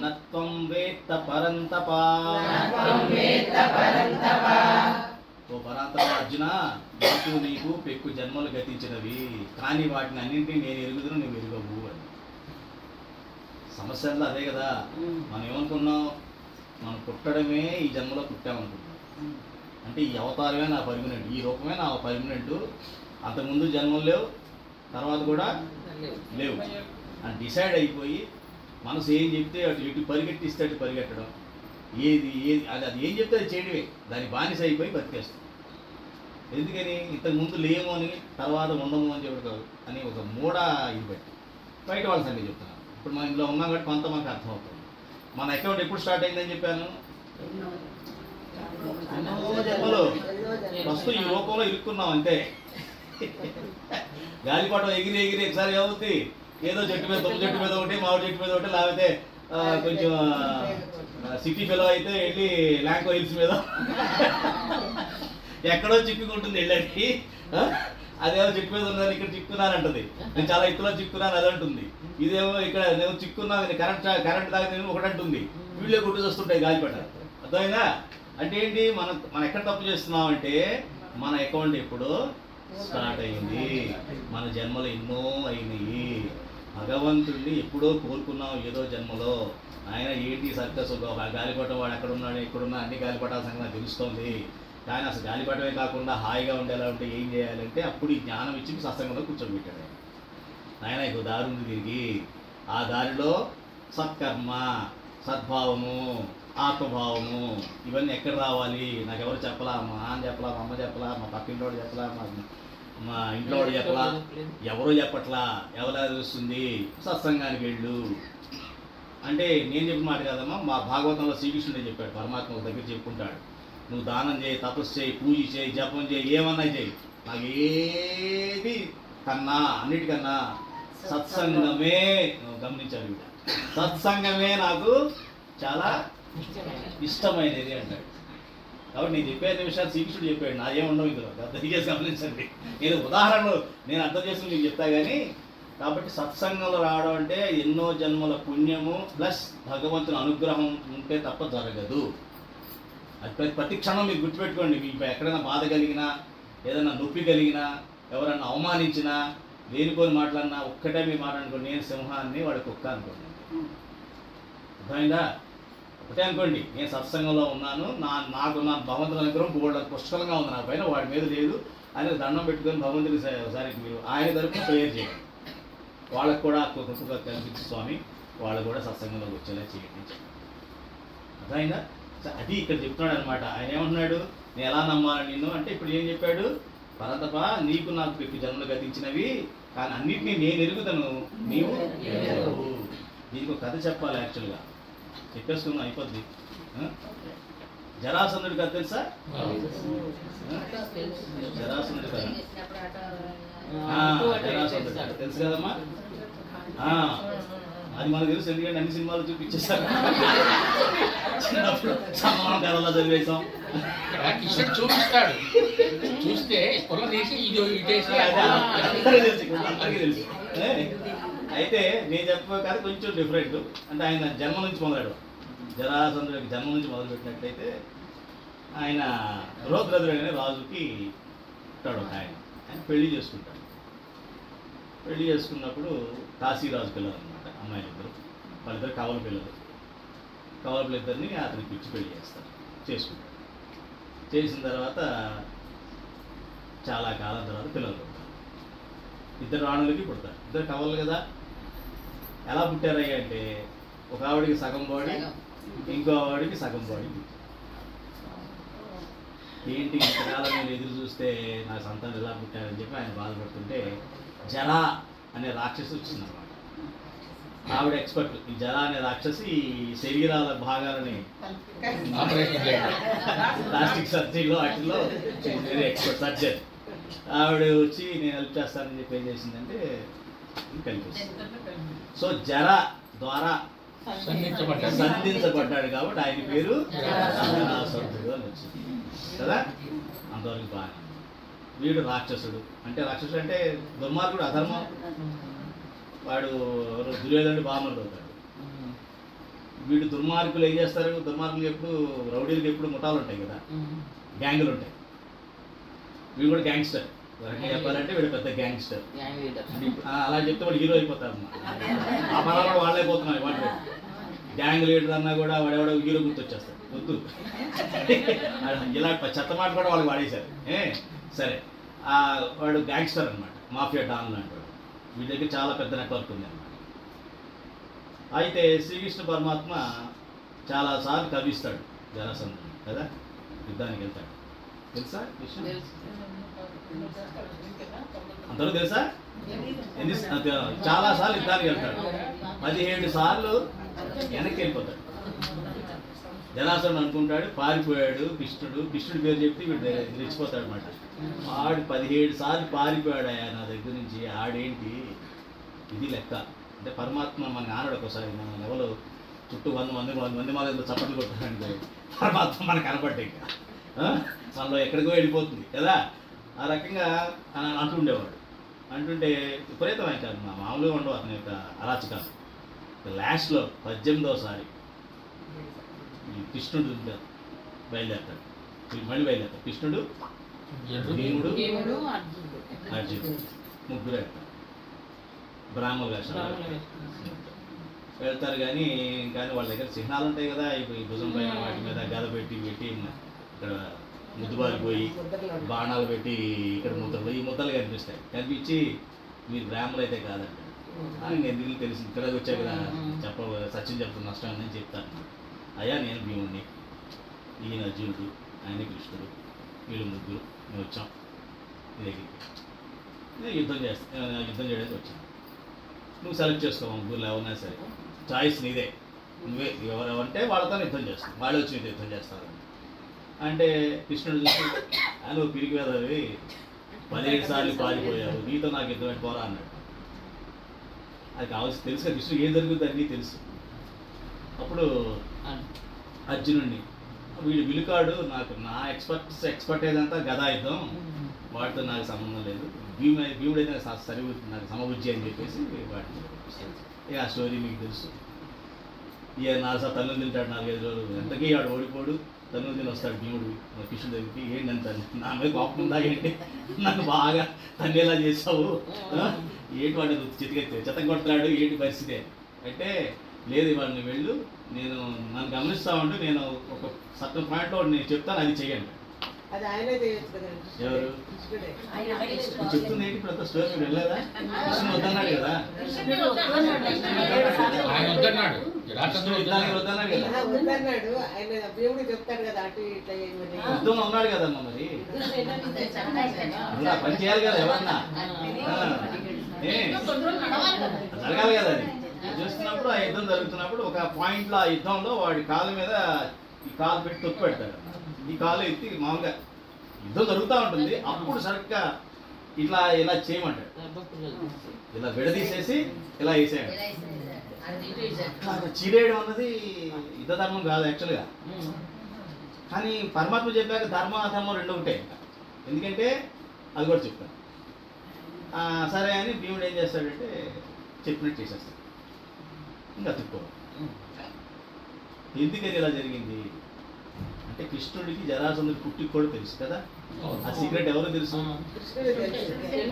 నత్వం వేత్త పరంతప. ఓ పరంతప అర్జున, నాకు నీకు పెక్కు జన్మలు గతించినవి, కానీ వాటిని అన్నింటినీ నేను ఎరుగుదును, నువ్వు ఎరుగవు అని. సమస్య అదే కదా. మనం ఏమనుకున్నాం? మనం పుట్టడమే ఈ జన్మలో పుట్టామనుకుంటున్నాం. అంటే ఈ అవతారమే నా పర్మనెంట్, ఈ రూపమే నా పర్మనెంట్, అంతకుముందు జన్మలు లేవు, తర్వాత కూడా లేవు అని డిసైడ్ అయిపోయి మనసు ఏం చెప్తే ఇటు పరిగెట్టిస్తే అటు పరిగెట్టడం, ఏది అది ఏం చెప్తే అది చేయడమే, దాని బానిస అయిపోయి బతికేస్తాం. ఎందుకని? ఇంతకుముందు లేము అని, తర్వాత ఉండము అని చెప్పడం అని ఒక మూడ ఇది బట్టి బయట వాళ్ళ సంగతి చెప్తున్నాను. ఇప్పుడు మనం ఇందులో ఉన్నాం కాబట్టి కొంత మనకు అర్థమవుతుంది. మన అకౌంట్ ఎప్పుడు స్టార్ట్ అయిందని చెప్పాను? ఎన్నో జన్మలు. ప్రస్తుతం ఈ రూపంలో ఇరుక్కున్నాం అంతే. గాలిపటం ఎగిరి ఎగిరి ఒకసారి ఏమవుతుంది, ఏదో చెట్టు మీద, తుమ్మ చెట్టు మీద ఒకటి, మామిడి చెట్టు మీద ఒకటి, లేకపోతే కొంచెం సిటీ ఫెలో అయితే వెళ్ళి ల్యాంకో హిల్స్ మీద ఎక్కడో చిక్కుకుంటుంది వెళ్ళండి. అదేమో చెట్టు మీద ఉన్నదని ఇక్కడ చిక్కున్నానంటుంది, నేను చాలా ఎత్తులో చిక్కున్నాను అది అంటుంది. ఇదేమో ఇక్కడ నేను చిక్కున్నాను, కరెంట్ దాకా ఒకటి అంటుంది. వీళ్ళే కొట్టుకు వస్తుంటాయి గాలిపట. అర్థమైందా? అంటే ఏంటి? మనం ఎక్కడ తప్పు చేస్తున్నాం అంటే, మన అకౌంట్ ఎప్పుడు స్టార్ట్ అయింది, మన జన్మలు ఎన్నో అయినాయి. భగవంతుడిని ఎప్పుడో కోరుకున్నాం ఏదో జన్మలో. ఆయన ఏంటి సర్కస్, గాలిపటం వాడు ఎక్కడున్నాడు ఎక్కడున్నా అన్ని గాలిపటాల సంగతి నాకు తెలుస్తోంది. కానీ అసలు గాలిపటమే కాకుండా హాయిగా ఉండేలా ఉంటే ఏం చేయాలంటే, అప్పుడు ఈ జ్ఞానం ఇచ్చి సత్సంగంలో కూర్చోబెట్టాడు ఆయన. ఇంకో దారి ఉంది తిరిగి, ఆ దారిలో సత్కర్మ, సద్భావము, ఆత్మభావము ఇవన్నీ ఎక్కడ రావాలి? నాకు ఎవరు చెప్పలా, మా నాన్న చెప్పలా, మా అమ్మ చెప్పలా, మా పక్కింటోడు చెప్పలా, మా ఇంట్లో వాడు చెప్పలా, ఎవరో చెప్పట్లా. ఎవరు తెలుస్తుంది? సత్సంగానికి వెళ్ళు అంటే నేను చెప్పిన మాట కాదమ్మా. మా భాగవతంలో శ్రీకృష్ణుడే చెప్పాడు. పరమాత్మ ఒక దగ్గర చెప్పుకుంటాడు, నువ్వు దానం చేయి, తపస్సు చేయి, పూజ చేయి, జపం చేయి, ఏమన్నా చేయి, నాకు ఏది కన్నా అన్నిటికన్నా సత్సంగమే. గమనించాలి, సత్సంగమే నాకు చాలా ఇష్టమైనది అంటాడు. కాబట్టి నేను చెప్పే విషయాలు శ్రీకృష్ణుడు చెప్పాడు, నా ఏముండవు ఇందులో. అర్థం చేసి గమనించండి. నేను ఉదాహరణలు నేను అర్థం చేసుకుని మీకు చెప్తా కానీ. కాబట్టి సత్సంగంలో రావడం అంటే ఎన్నో జన్మల పుణ్యము ప్లస్ భగవంతుని అనుగ్రహం ఉంటే తప్ప జరగదు. అది ప్రతి క్షణం మీరు గుర్తుపెట్టుకోండి. మీకు ఎక్కడైనా బాధ కలిగినా, ఏదైనా నొప్పి కలిగినా, ఎవరన్నా అవమానించినా, లేనిపోని మాట్లాడినా ఒక్కటే మీరు మాట్లాడుకోండి, నేను సింహాన్ని వాడి కుక్క అనుకోండి. అర్థమైందా? ఒకటే అనుకోండి, నేను సత్సంగంలో ఉన్నాను, నాకు నా భగవంతుని అనుగ్రహం బోర్డు పుష్కలంగా ఉంది నా పైన, వాడి మీద లేదు అని దండం పెట్టుకొని భగవంతుని ఒకసారి మీరు ఆయన తరపున ప్రేయర్ చేయండి. వాళ్ళకు కూడా కృపగా కనిపించు స్వామి, వాళ్ళు కూడా సత్సంగంలోకి వచ్చేలా చేయండి. అర్థమైందా? అది ఇక్కడ చెప్తున్నాడు అనమాట. ఆయన ఏమంటున్నాడు? నేను ఎలా నమ్మాలి నిన్ను అంటే, ఇప్పుడు ఏం చెప్పాడు? పరంతప, నీకు నాకు ఎక్కువ జన్మలు గతించినవి, కానీ అన్నిటినీ నేను ఎరుగుతాను, నీవు ఎరుగవు. దీనికి ఒక కథ చెప్పాలి. యాక్చువల్గా చెప్పేసుకున్నాం, అయిపోద్ది. జరాసంధుడి కథ తెలుసా? జరాసంధుడి కథ జరాసంధుడి కథ తెలుసు కదమ్మా. అది మనకు తెలుసు, ఎందుకంటే అన్ని సినిమాలు చూపించేస్తారు. చిన్నప్పుడు సమానం కథలా చదివేశాం. కృష్ణుడు చూపిస్తాడు, చూస్తే పొలం తీసి ఇది ఇటేసి అందరికీ తెలుసు, అందరికీ తెలుసు. అయితే నేను చెప్పే కథ కొంచెం డిఫరెంట్. అంటే ఆయన జన్మ నుంచి మొదలెడు, జరాసంధుడికి జన్మ నుంచి మొదలుపెట్టినట్లయితే ఆయన బృహద్రథుడు అనే రాజుకి ఉంటాడు ఒక ఆయన. ఆయన పెళ్లి చేసుకుంటాడు. పెళ్లి చేసుకున్నప్పుడు కాశీరాజు పిల్లలు అనమాట, అమ్మాయిలు ఇద్దరు. వాళ్ళిద్దరు కవల పిల్లలు. కవల పిల్లలిద్దరిని అతనికి పిచ్చి పెళ్లి చేస్తారు, చేసుకుంటాడు. చేసిన తర్వాత చాలా కాలం తర్వాత పిల్లలు పుడతారు. ఇద్దరు రాణులకి పుడతారు. ఇద్దరు కవలు కదా. ఎలా పుట్టారయ్యా అంటే ఒక ఆవిడికి సగం బాడీ, ఇంకో ఆవిడికి సగం బాడీ. ఏంటి ఇంతకాలం నేను ఎదురు చూస్తే నా సంతానం ఎలా పుట్టారని చెప్పి ఆయన బాధపడుతుంటే జల అనే రాక్షసి వచ్చిందన్నమాట. ఆవిడ ఎక్స్పర్ట్. ఈ జల అనే రాక్షసి ఈ శరీరాల భాగాలని ప్లాస్టిక్ సర్జరీలో వాటిలో వెరీ ఎక్స్పర్ట్ సర్జన్. ఆవిడ వచ్చి నేను హెల్ప్ చేస్తానని చెప్పి ఏం చేసిందంటే కలిపేసింది. సో జర ద్వారా సంధించబడ్డాడు కాబట్టి ఆయన పేరు జరాసంధుడు అని వచ్చింది కదా. అంతవరకు బాగా. వీడు రాక్షసుడు. అంటే రాక్షసుడు అంటే దుర్మార్గుడు, అధర్మం. వాడు దుర్యోధనుడు బామరుడు అవుతాడు. వీడు దుర్మార్గులు ఏం చేస్తారు? దుర్మార్గులు ఎప్పుడు, రౌడీలకు ఎప్పుడు ముఠాలు ఉంటాయి కదా, గ్యాంగులు ఉంటాయి. వీడు కూడా గ్యాంగ్స్టర్. చెప్పాలంటే వీడు పెద్ద గ్యాంగ్స్టర్. అలా చెప్తే వాడు హీరో అయిపోతారు అన్నమాట. ఆ పదాలు కూడా వాళ్ళే పోతున్నారు. వాడు గ్యాంగ్ లీడర్ అన్నా కూడా వాడెవడో హీరో గుర్తొచ్చేస్తాడు. వద్దు, ఇలా చెత్త మాట కూడా వాళ్ళకి వాడేశారు. సరే, వాడు గ్యాంగ్స్టర్ అనమాట, మాఫియా డాన్ లాంటి వాడు. వీడి దగ్గర చాలా పెద్ద నెట్వర్క్ ఉంది అన్నమాట. అయితే శ్రీకృష్ణ పరమాత్మ చాలాసార్లు కవిస్తాడు జరాసంధుని కదా, యుద్ధానికి వెళ్తాడు. తెలుసా కృష్ణ? అందరూ తెలుసా? చాలాసార్లు యుద్ధానికి వెళ్తాడు. 17 సార్లు వెనక్కి వెళ్ళిపోతాడు. జరాసంధుడు అనుకుంటాడు పారిపోయాడు కృష్ణుడు. కృష్ణుడి పేరు చెప్తే వీడు రెచ్చిపోతాడు అనమాట. ఆడు 17 సార్లు పారిపోయాడు ఆయన నా దగ్గర నుంచి. ఆడేంటి ఇది లెక్క అంటే పరమాత్మ మన ఆనాడు ఒకసారి మన ఎవరు చుట్టూ 100 మంది మా దగ్గర చప్పట్లు కొట్టారంటే పరమాత్మ మనకు కనపడ్డాయి. మనలో ఎక్కడికో వెళ్ళిపోతుంది కదా. ఆ రకంగా అంటుండేవాడు. అంటుంటే విపరీతమైన కాదు, మామూలుగా ఉండవు అతని యొక్క అరాచకాలు. లాస్ట్లో 18వసారి కృష్ణుడు బయలుదేరతాడు. మళ్ళీ బయలుదేరతాడు. కృష్ణుడు, భీముడు, అర్జునుడు ముగ్గురు వెళ్తారు. బ్రాహ్మణులు వెళ్తారు. కానీ వాళ్ళ దగ్గర చిహ్నాలు ఉంటాయి కదా, ఈ భుజం పైన వాటి మీద గద పెట్టి ఇక్కడ ముద్దుబారిపోయి బాణాలు పెట్టి ఇక్కడ ముద్దలు, ఈ ముద్దలు కనిపించి మీరు బ్రాహ్మణులు అయితే కాదంటాడు. నేను ఎందుకు తెలిసి ఇక్కడ వచ్చా కదా, సత్యం చెప్తున్న నష్టం అని చెప్తాను. అయ్యా నేను భీముడిని, ఈయన అర్జునుడు, ఆయన కృష్ణుడు, వీళ్ళు ముగ్గురు మేము వచ్చాం నీ దగ్గరికి. నేను యుద్ధం చేయడానికి వచ్చాను. నువ్వు సెలెక్ట్ చేసుకోవు ముగ్గురు ఎవరైనా సరే, చాయిస్ నీదే. నువ్వే ఎవరెవంటే వాళ్ళతో యుద్ధం చేస్తావు, వాళ్ళు వచ్చి నీతో యుద్ధం చేస్తారు అంటే కృష్ణుడు చూసి నువ్వు పిరికి వేదవి 17 సార్లు పారిపోయావు, నీతో నాకు యుద్ధం పోరా అన్నాడు. అది కావాల్సి తెలుసు కదా, కృష్ణుడు ఏం జరుగుతుంది అన్నీ తెలుసు. అప్పుడు అర్జునుడిని వీడు విలుకాడు, నాకు నా ఎక్స్పర్టైజ్ అంతా గదాయుద్ధం, వాటితో నాకు సంబంధం లేదు, భీముడైతే నాకు సమబుద్ధి అని చెప్పేసి వాటిని ఇక ఆ స్టోరీ మీకు తెలుసు. ఇక తన్ను తింటాడు 4-5 రోజులు. ఎంతకీ వాడు ఓడిపోడు, తన్ను తిని వస్తాడు భీముడు కృష్ణుడి దగ్గరికి. ఏంటంటే నా మీద కోపం ఉందా ఏంటి, నన్ను బాగా తన్నేలా చేసావు, ఏంటి వాడు చెత్త కొడతాడు, ఏంటి పరిస్థితి అంటే, లేదు ఇవాళ నువ్వు వెళ్ళు, నేను నన్ను గమనిస్తా ఉంటే నేను ఒక సర్టన్ పాయింట్లో నేను చెప్తాను, అది చెయ్యండి. ఎవరు చెప్తుంది ఏంటి ఇప్పుడు అంత స్టోరీ మీరు వెళ్ళలేదా? కృష్ణుడు వద్దన్నాడు కదా, యుద్ధానికి వద్దన్నాడు కదా, యుద్ధంలో ఉన్నాడు కదమ్మా. మరి పని చేయాలి కదా ఎవరన్నా, జరగాలి కదా. అది చూస్తున్నప్పుడు ఆ యుద్ధం జరుగుతున్నప్పుడు ఒక పాయింట్లో ఆ యుద్ధంలో వాడి కాలు మీద ఈ కాలు పెట్టి తొక్కు పెడతాడు. ఈ కాలు ఎత్తి మామూలుగా యుద్ధం జరుగుతూ ఉంటుంది. అప్పుడు సరిగ్గా ఇలా చేయమంటాడు, ఇలా విడదీసేసి ఇలా వేసేయండి. అట్లా చీరేయడం అన్నది యుద్ధ ధర్మం కాదు యాక్చువల్గా. కానీ పరమాత్మ చెప్పాక ధర్మం అధర్మం రెండు ఒకటే. ఎందుకంటే అది కూడా చెప్తాను. సరే అని భీముడు ఏం చేస్తాడంటే చెప్పినట్టు చేసేస్తాడు, ఇంకా తిప్పుకోవాలి. ఎందుకని ఇలా జరిగింది అంటే కృష్ణుడికి జరాసంధుడి పుట్టికి కూడా తెలుసు కదా. ఆ సీక్రెట్ ఎవరు తెలుసు?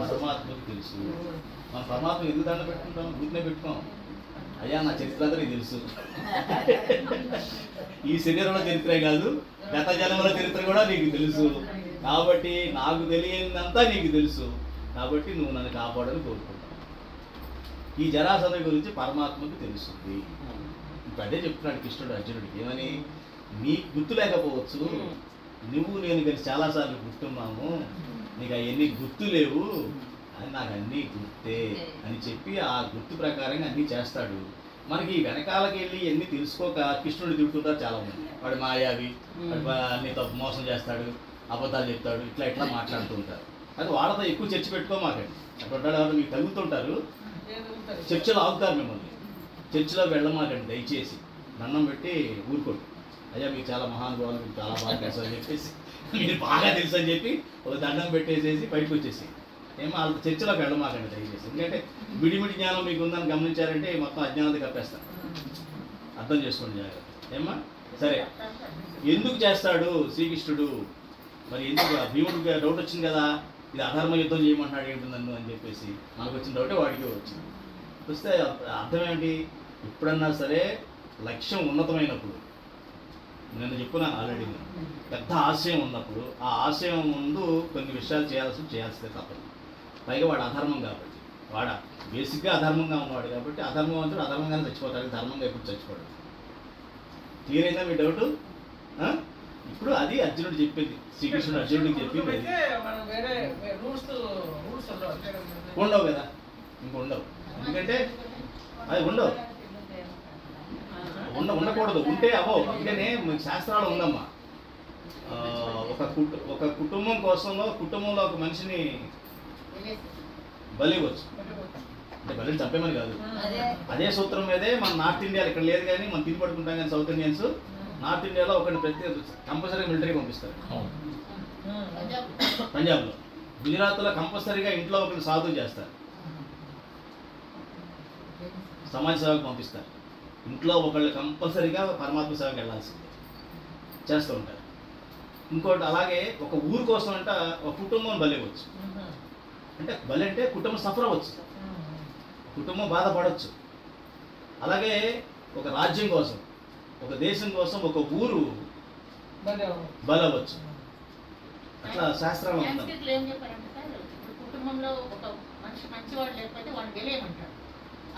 పరమాత్మకి తెలుసు. మన పరమాత్మ ఎందుకు దండ పెట్టుకుంటాం? గుర్తునే పెట్టుకోం. అయ్యా నా చరిత్ర అంతా నీకు తెలుసు. ఈ శరీరంలో చరిత్రే కాదు, గత జన్మల చరిత్ర కూడా నీకు తెలుసు. కాబట్టి నాకు తెలియనిదంతా నీకు తెలుసు. కాబట్టి నువ్వు నన్ను కాపాడని కోరుకుంటావు. ఈ జరాసంధుడి గురించి పరమాత్మకి తెలుస్తుంది. ఇప్పుడు అదే చెప్తున్నాడు కృష్ణుడు అర్జునుడికి. ఏమని? నీ గుర్తు లేకపోవచ్చు, నువ్వు నేను కలిసి చాలాసార్లు గుర్తున్నాము, నీకు అవన్నీ గుర్తు లేవు, అని నాకు అన్నీ గుర్తే అని చెప్పి ఆ గుర్తు ప్రకారంగా అన్నీ చేస్తాడు. మనకి వెనకాలకి వెళ్ళి అన్నీ తెలుసుకోక కృష్ణుడు తిడుతుంటారు చాలామంది. వాడు మాయావి, వాడు అన్ని తప్పు మోసం చేస్తాడు, అబద్ధాలు చెప్తాడు, ఇట్లా మాట్లాడుతూ ఉంటారు. అది వాళ్ళతో ఎక్కువ చర్చ పెట్టుకోమాకండి. అక్కడ ఎవరు మీకు తగ్గుతుంటారు, చర్చలో ఆగుతారు మిమ్మల్ని. చర్చిలో వెళ్ళమాకండి దయచేసి. దండం పెట్టి ఊరుకోండి. అయ్యా మీకు చాలా మహానుభావులు, మీకు చాలా బాగా తెలుసు అని చెప్పేసి, మీరు బాగా తెలుసు అని చెప్పి ఒక దండం పెట్టేసేసి బయటకు వచ్చేసి ఏమో వాళ్ళ చర్చలోకి వెళ్ళమాకండి దయచేసి. ఎందుకంటే మిడిమిడి జ్ఞానం మీకు ఉందని గమనించారంటే మొత్తం అజ్ఞానత కప్పేస్తారు. అర్థం చేసుకోండి జాగ్రత్త. ఏమ్మా సరే, ఎందుకు చేస్తాడు శ్రీకృష్ణుడు? మరి ఎందుకు భీముడికి డౌట్ వచ్చింది కదా, ఇది అధర్మ యుద్ధం చేయమంటున్నాడు ఏంటి నన్ను అని చెప్పేసి మనకు వచ్చిన డౌటే వాడికి వచ్చింది. వస్తే అర్థం ఏంటి? ఎప్పుడన్నా సరే లక్ష్యం ఉన్నతమైనప్పుడు, నేను చెప్పున్నాను ఆల్రెడీ, పెద్ద ఆశయం ఉన్నప్పుడు ఆ ఆశయం ముందు కొన్ని విషయాలు చేయాల్సిందే తప్పదు. పైగా వాడు అధర్మం కాబట్టి, వాడు బేసిక్గా అధర్మంగా ఉన్నవాడు కాబట్టి అధర్మవంతుడు అధర్మంగానే చచ్చిపోతాడు, ధర్మంగా ఎప్పుడు చచ్చిపోతాడు. క్లియర్ అయిందా మీ డౌట్? ఇప్పుడు అది అర్జునుడు చెప్పింది, శ్రీకృష్ణుడు అర్జునుడికి చెప్పింది. ఉండవు కదా, ఇంక ఉండవు. ఎందుకంటే అది ఉండకూడదు. ఉంటే అవో. అందుకనే శాస్త్రాలు ఉందమ్మా. ఒక కుటుంబం కోసంలో కుటుంబంలో ఒక మనిషిని బలి ఇవ్వచ్చు. అంటే బలిని చంపేమని కాదు. అదే సూత్రం మీదే మన నార్త్ ఇండియాలో, ఇక్కడ లేదు కానీ మనం తిని పడుకుంటాం కానీ సౌత్ ఇండియన్స్ నార్త్ ఇండియాలో ఒకరిని ప్రతి కంపల్సరీగా మిలిటరీకి పంపిస్తారు. పంజాబ్లో, గుజరాత్లో కంపల్సరీగా ఇంట్లో ఒకరిని సాధువు చేస్తారు, సమాజ సేవకు పంపిస్తారు. ఇంట్లో ఒకళ్ళు కంపల్సరీగా పరమాత్మ సేవకు వెళ్ళాల్సిందే చేస్తూ ఉంటారు. ఇంకోటి అలాగే ఒక ఊరు కోసం అంట ఒక కుటుంబం బలి ఇవ్వచ్చు. అంటే బలి అంటే కుటుంబం సఫర్ అవ్వచ్చు, కుటుంబం బాధపడవచ్చు. అలాగే ఒక రాజ్యం కోసం, ఒక దేశం కోసం ఒక ఊరు బలి అవ్వచ్చు. అట్లా శాస్త్రాలు ఉంటాయి. ఏం చెప్పారంటే సార్, కుటుంబంలో ఒక మనిషి మంచివాడు లేకపోతే వాడిని వెళ్ళేయమంటారు.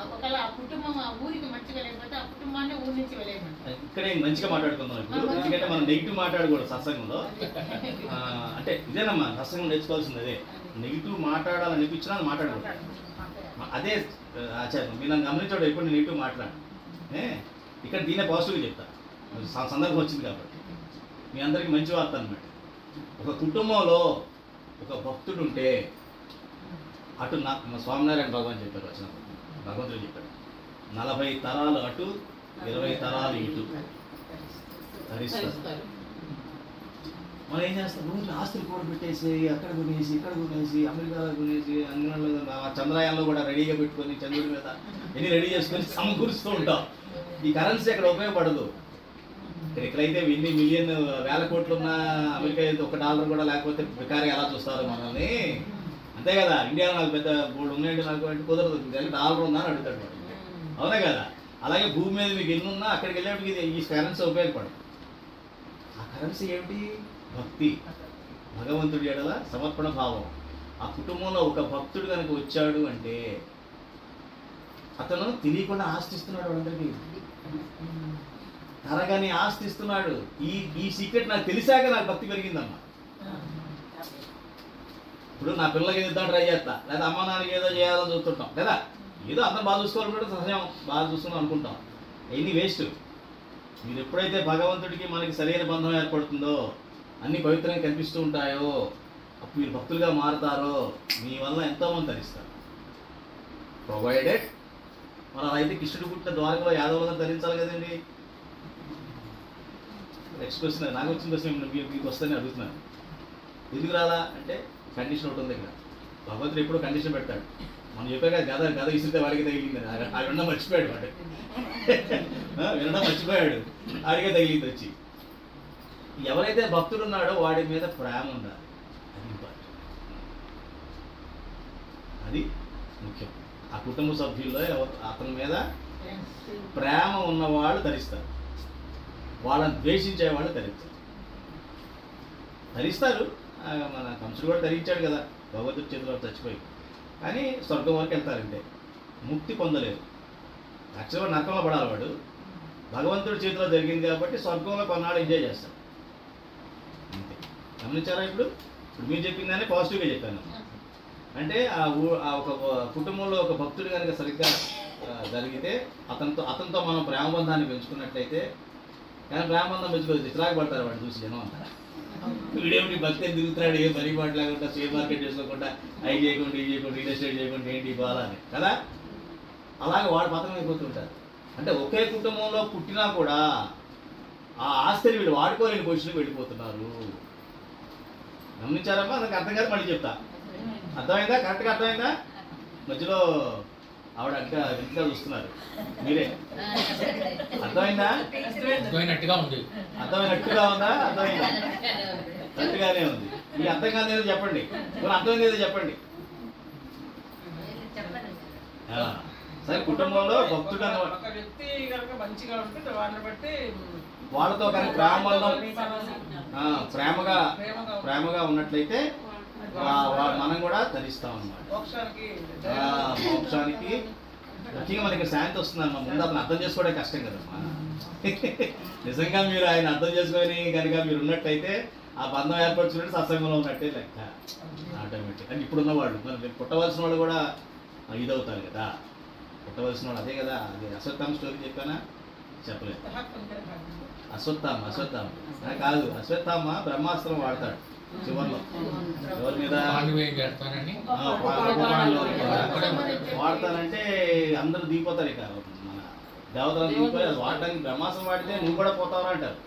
ఒకవేళ ఆ కుటుంబం ఆ ఊరికి మంచిగా లేకపోతే ఆ కుటుంబాన్ని ఊరి నుంచి వెళ్ళేయమంటారు. ఇక్కడే మంచిగా మాట్లాడుకుందాం ఇప్పుడు. ఎందుకంటే మనం నెగిటివ్ మాట్లాడకూడదు సత్సంగంలో. అంటే ఇదేనమ్మా సత్సంగం నేర్చుకోవాల్సింది. అదే నెగిటివ్ మాట్లాడాలని అనిపించినా అది మాట్లాడకూడదు. అదే ఆచార్యం మీరు నన్ను గమనించడం. ఎప్పుడు నేను నెగిటివ్ మాట్లాడు, ఇక్కడ దీనే పాజిటివ్గా చెప్తా. సందర్భం వచ్చింది కాబట్టి మీ అందరికీ మంచి వార్త అన్నమాట. ఒక కుటుంబంలో ఒక భక్తుడు ఉంటే, అటు స్వామినారాయణ భగవాన్ చెప్పారు, వచ్చిన భగవంతుడు చెప్పాడు, 40 తరాలు అటు 20 తరాలు ఇటు ధరిస్తారు. మనం ఏం చేస్తాం? రోజు ఆస్తులు కూడా పెట్టేసి అక్కడ కొనేసి ఇక్కడ కొనేసి అమెరికాలో కొనేసి అంగన్లో చంద్రయాన్లో కూడా రెడీగా పెట్టుకొని చంద్రుడి మీద ఎన్ని రెడీ చేసుకొని సమకూరుస్తూ ఉంటాం. ఈ కరెన్సీ అక్కడ ఉపయోగపడదు. ఎక్కడైతే ఎన్ని మిలియన్ వేల కోట్లు ఉన్న అమెరికా అయితే $1 కూడా లేకపోతే వికారిగా ఎలా చూస్తారు మనల్ని? అంతే కదా. ఇండియాలో నాకు పెద్ద బోర్డు ఉన్నాయండి నాకు అంటే కుదరదు. $1 ఉందా అని అడుగుతాడు వాడు. అవునా కదా. అలాగే భూమి మీద మీకు ఎన్ని ఉన్నా అక్కడికి వెళ్ళేటికి ఈ కరెన్సీ ఉపయోగపడదు. ఆ కరెన్సీ ఏమిటి? భక్తి, భగవంతుడి ఎడల సమర్పణ భావం. ఆ కుటుంబంలో ఒక భక్తుడు కనుక వచ్చాడు అంటే అతను తెలియకుండా ఆస్తిస్తున్నాడు వాళ్ళందరికీ. తరగని ఆస్తిస్తున్నాడు. ఈ సీక్రెట్ నాకు తెలిసాక నాకు భక్తి పెరిగిందమ్మా. ఇప్పుడు నా పిల్లలకి ఏదో ట్రై చేస్తా, లేదా అమ్మ నాన్నకి ఏదో చేయాలని చూస్తుంటాం కదా. ఏదో అందరం బాగా చూసుకోవాలనుకుంటే సహజం, బాగా చూస్తున్నాం అనుకుంటాం. ఎన్ని వేస్ట్. మీరు ఎప్పుడైతే భగవంతుడికి మనకి సరైన బంధం ఏర్పడుతుందో, అన్ని పవిత్రంగా కనిపిస్తూ ఉంటాయో, అప్పుడు మీరు భక్తులుగా మారుతారో, మీ వల్ల ఎంతోమంది తరిస్తారు. ప్రొవైడెడ్ మరి అలా అయితే కృష్ణుడు పుట్టిన ద్వారకలో యాదవులుగా ధరించాలి కదండి. నెక్స్ట్ క్వశ్చన్ నాకు వచ్చిన క్వశ్చన్ మీకు వస్తుందని అడుగుతున్నాను. ఎందుకు రాలా అంటే కండిషన్ ఒకటి ఉంది ఇక్కడ. భగవంతుడు ఎప్పుడు కండిషన్ పెడతాడు. మనం చెప్పాక గద ఇసిరితే వాడికి తగిలిందని ఆ వినడం మర్చిపోయాడు వాడు. వినడం మర్చిపోయాడు, ఆడికే తగిలింది వచ్చి. ఎవరైతే భక్తుడు ఉన్నాడో వాడి మీద ప్రేమ ఉండాలి. అది ఇంపార్టెంట్, అది ముఖ్యం. ఆ కుటుంబ సభ్యుల్లో అతని మీద ప్రేమ ఉన్నవాళ్ళు ధరిస్తారు, వాళ్ళని ద్వేషించే వాళ్ళు ధరిస్తారు. మన కంసుడు కూడా ధరించాడు కదా భగవంతుడి చేతిలో చచ్చిపోయి. కానీ స్వర్గం వరకు వెళ్తారంటే ముక్తి పొందలేదు. యాక్చువల్గా నరకంలో పడాలి వాడు. భగవంతుడి చేతిలో జరిగింది కాబట్టి స్వర్గంలో కొన్నాళ్ళు ఎంజాయ్ చేస్తాడు అంతే. గమనించారా? ఇప్పుడు మీరు చెప్పిందని పాజిటివ్గా చెప్పాను. అంటే ఆ ఒక కుటుంబంలో ఒక భక్తుడు కనుక సరిగ్గా జరిగితే అతనితో మనం ప్రేమబంధాన్ని పెంచుకున్నట్లయితే, కానీ ప్రేమబంధం పెంచుకోవచ్చు చిరాకు పడతారు వాడు చూసి జనం అంతా. వీడేమిటి భక్తి తిరుగుతున్నాడు, ఏం పని పాట లేకుండా షేర్ మార్కెట్ చేసుకోకుండా అవి చేయకుండా ఇవి చేయకుండా రియల్ ఎస్టేట్ చేయకుండా ఏంటి బాగా అని కదా. అలాగే వాడు పతనం అయిపోతుంటారు. అంటే ఒకే కుటుంబంలో పుట్టినా కూడా ఆ ఆస్తిని వీళ్ళు వాడుకోలేని పొజిషన్కి వెళ్ళిపోతున్నారు. గమనించారమ్మా? నాకు అర్థం కాదు, మళ్ళీ చెప్తా. అర్థమైందా? కరెక్ట్గా అర్థమైందా? మధ్యలో ఆవిడ వెంటగా చూస్తున్నారు మీరే. అర్థమైందా? అర్థమైనట్టుగా ఉంది. అర్థమైనట్టుగా ఉందా? అర్థమైందా? కరెక్ట్గానే ఉంది. మీకు అర్థం కాదేదో చెప్పండి, మీరు అర్థమైంది ఏదో చెప్పండి. సరే, కుటుంబంలో భక్తుడు ఒక వ్యక్తి కనుక మంచిగా ఉంటే వాళ్ళని బట్టి వాళ్ళతో కనుక ప్రేమగా ఉన్నట్లయితే మనం కూడా ధరిస్తాం అన్నమాట. మోక్షానికి ముఖ్యంగా మనకి శాంతి వస్తుందమ్మా. ముందు అతను అర్థం చేసుకోవడం కష్టం కదమ్మా. నిజంగా మీరు ఆయన అర్థం చేసుకొని కనుక మీరు ఉన్నట్టయితే ఆ బంధం ఏర్పరచుకుంటే సత్సంగంలో ఉన్నట్టే లెక్క ఆటోమేటిక్. అని ఇప్పుడున్న వాళ్ళు మరి పుట్టవలసిన వాళ్ళు కూడా ఇదవుతారు కదా. పుట్టవలసిన వాళ్ళు అదే కదా. అది అశ్వత్థామ స్టోరీ చెప్పానా? చెప్పలేదు. అశ్వత్థామ కాదు. అశ్వత్థామ బ్రహ్మాస్త్రం వాడతాడు చివరిలో. ఎవరి మీద వాడతానంటే అందరూ దిగిపోతారు. ఇక మన దేవతలను దిగిపోయి అది వాడటానికి బ్రహ్మాస్త్రం వాడితే నువ్వు కూడా పోతావు అంటారు.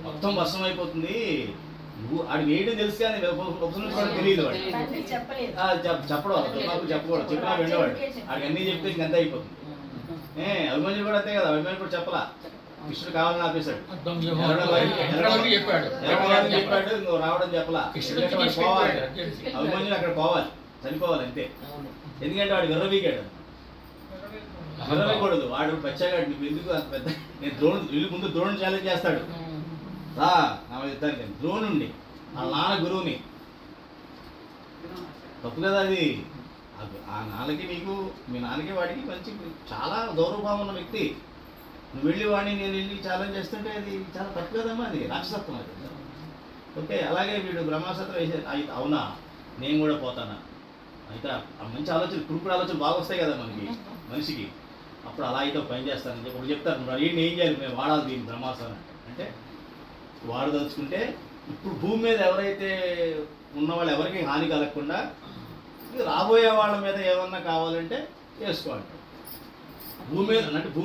మొత్తం భస్మం అయిపోతుంది. నువ్వు ఆడికి వేయడం తెలుసు కానీ తెలియదు వాడు. చెప్పడం చెప్పకూడదు. చెప్పినా వెళ్ళేవాడు. ఆడికి అన్నీ చెప్తే ఇంకంతా అయిపోతుంది. అభిమన్యుడు కూడా అంతే కదా. అభిమన్యుడు కూడా చెప్పలా. కృష్ణుడు కావాలని ఆపేశాడు. చెప్పాడు, నువ్వు రావడం చెప్పలా. పోవాలి, అభిమన్యుడు అక్కడ పోవాలి, చనిపోవాలి అంతే. ఎందుకంటే వాడు విర్రవీగాడు. విర్రవీయకూడదు. వాడు పచ్చాగాడు. నువ్వు ఎందుకు అంత పెద్ద, నేను ముందు ద్రోణుని ఛాలెంజ్ చేస్తాడు. రా నా యుద్ధానికి ద్రోణుణ్ణి, ఆ నాన్న గురువుని. తప్పు కదా అది. ఆ నాన్నకి మీ నాన్నకి వాడికి మంచి చాలా గౌరవభావం ఉన్న వ్యక్తి. నువ్వు వెళ్ళి వాడిని నేను వెళ్ళి ఛాలెంజ్ చేస్తుంటే అది చాలా తప్పు కదమ్మా. అది రాక్షసత్వం అది. ఓకే, అలాగే వీడు బ్రహ్మాస్త్రం వేసే అవునా నేను కూడా పోతానా అయితే మంచి ఆలోచన, కురుకుడు ఆలోచనలు బాగా వస్తాయి కదా మనిషికి. అప్పుడు అలా అయితే పని చేస్తానని చెప్పి ఒకటి చెప్తారు. మరి ఏంటి ఏం చేయాలి, మేము వాడాలి దీన్ని బ్రహ్మాస్త్రం అంటే వాడదలుచుకుంటే ఇప్పుడు భూమి మీద ఎవరైతే ఉన్నవాళ్ళు ఎవరికి హాని కలగకుండా రాబోయే వాళ్ళ మీద ఏమన్నా కావాలంటే వేసుకోవాలి. భూమి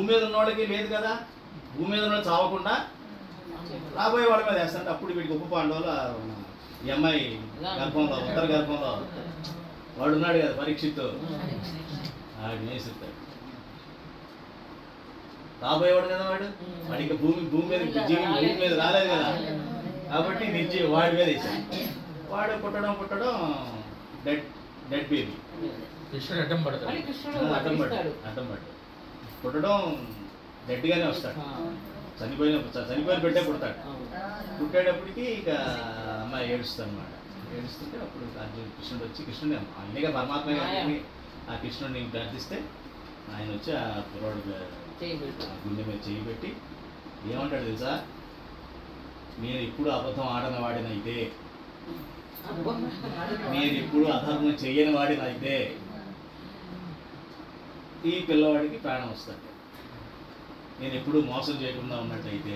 మీద ఉన్న వాళ్ళకి లేదు కదా. భూమి మీద ఉన్న చావకుండా రాబోయే వాళ్ళ మీద వేస్తాంటే అప్పుడు వీడికి ఉప పాండవులు ఈ అమ్మాయి గర్భంలో ఉత్తర గర్భంలో వాడు ఉన్నాడు కదా పరీక్షిత్తు, వాడిని వేసిస్తాడు. రాబోయేవాడు కదా వాడికి భూమి మీద రాలేదు కదా. కాబట్టి వాడి మీద వేసాడు. వాడు పుట్టడం డెడ్ బేబీ. అడ్డం పడ్డాడు. పుట్టడం డెడ్గానే వస్తాడు. చనిపోయిన పెట్టే పుడతాడు. పుట్టేటప్పటికి ఇక అమ్మాయి ఏడుస్తుంది అన్నమాట. ఏడుస్తుంటే అప్పుడు కృష్ణుడు వచ్చి, కృష్ణుడు అన్నీగా పరమాత్మ గారిని ఆ కృష్ణుడిని ప్రార్థిస్తే ఆయన వచ్చి ఆ కుర్రాడు గుండె మీద చేయి పెట్టి ఏమంటాడు తెలుసా, నేను ఇప్పుడు అబద్ధం ఆడని వాడినైతే, నేను ఇప్పుడు అధర్మం చెయ్యని వాడినైతే ఈ పిల్లవాడికి ప్రాణం వస్తుంది. నేను ఎప్పుడు మోసం చేయకుండా ఉన్నట్టయితే,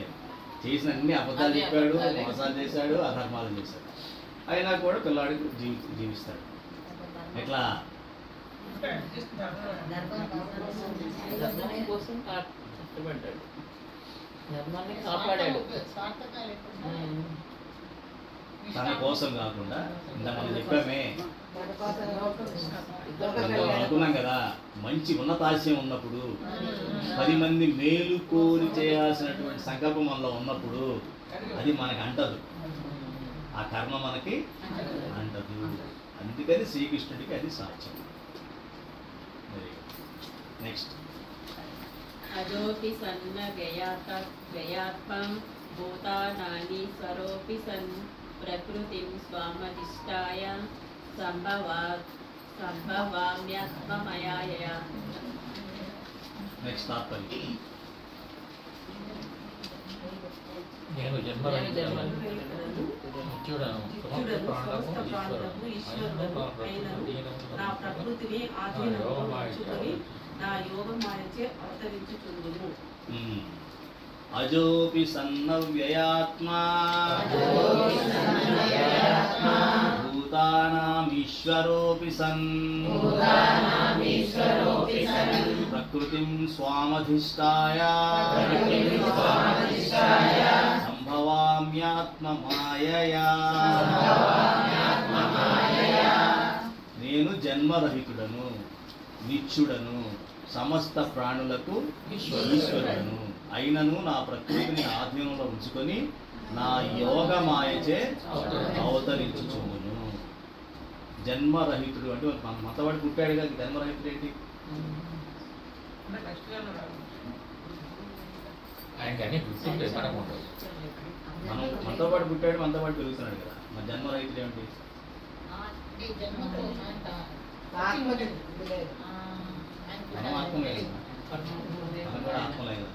చేసిన అన్ని అబద్ధాలు చెప్పాడు, మోసాలు చేశాడు, అధర్మాలు చేశాడు, అయినా కూడా పిల్లవాడికి జీవిస్తాడు. ఎట్లా ధర్మం కోసం కష్టపడ్డాడు, ధర్మాన్ని కాపాడాడు. స్వార్థకాలు ఎప్పుడు తన కోసం కాకుండా ఇంత మనం చెప్పామే, మనం అనుకున్నాం కదా, మంచి ఉన్నతాశయం ఉన్నప్పుడు 10 మంది మేలు కోరి చేయాల్సినటువంటి సంకల్పం మనలో ఉన్నప్పుడు అది మనకి అంటదు, ఆ కర్మ మనకి అంటదు. అందుకని శ్రీకృష్ణుడికి అది సాధ్యం. నెక్స్ట్ అజోపి సన్న గయాత్మం భూతానాని స్వరోపి సన్ ప్రకృతిం స్వామధిష్టాయ సంభవామ్యాత్మమయాయ. నెక్స్ట్ తాత్పర్యం. నేను జన్మరహితుడను, నిత్యుడను, సమస్త ప్రాణులకు ఈశ్వరుడను, నా ప్రకృతిని ఆధీనంలో ఉంచుకొని నా యోగమాయచే అవతరించుచుందును. అజోపి సన్నవ్యయాత్మా భూతానామీశ్వరోపి సన్ ప్రకృతిం స్వామధిష్టాయ సంభవామ్యాత్మమాయయా. నేను జన్మరహితుడను, నిత్యుడను, సమస్త ప్రాణులకు ఈశ్వరుడను అయినను నా ప్రకృతిని ఆధీనంలో ఉంచుకొని నా యోగమాయచే అవతరించుచుందును. జన్మరహితుడు అంటే మన మతవాడు పుట్టాడు కదా, జన్మరహితుడు ఏంటి? ఆయనకి అన్ని గుర్తుంటే మనకు ఉండదు. మనం మనతో పాటు పుట్టాడు, మనతో పాటు పెరుగుతున్నాడు కదా, మన జన్మరహితుడు ఏమిటి? జన్మకు మనం ఆత్మ లేదు, మనం కూడా ఆత్మ లేదు.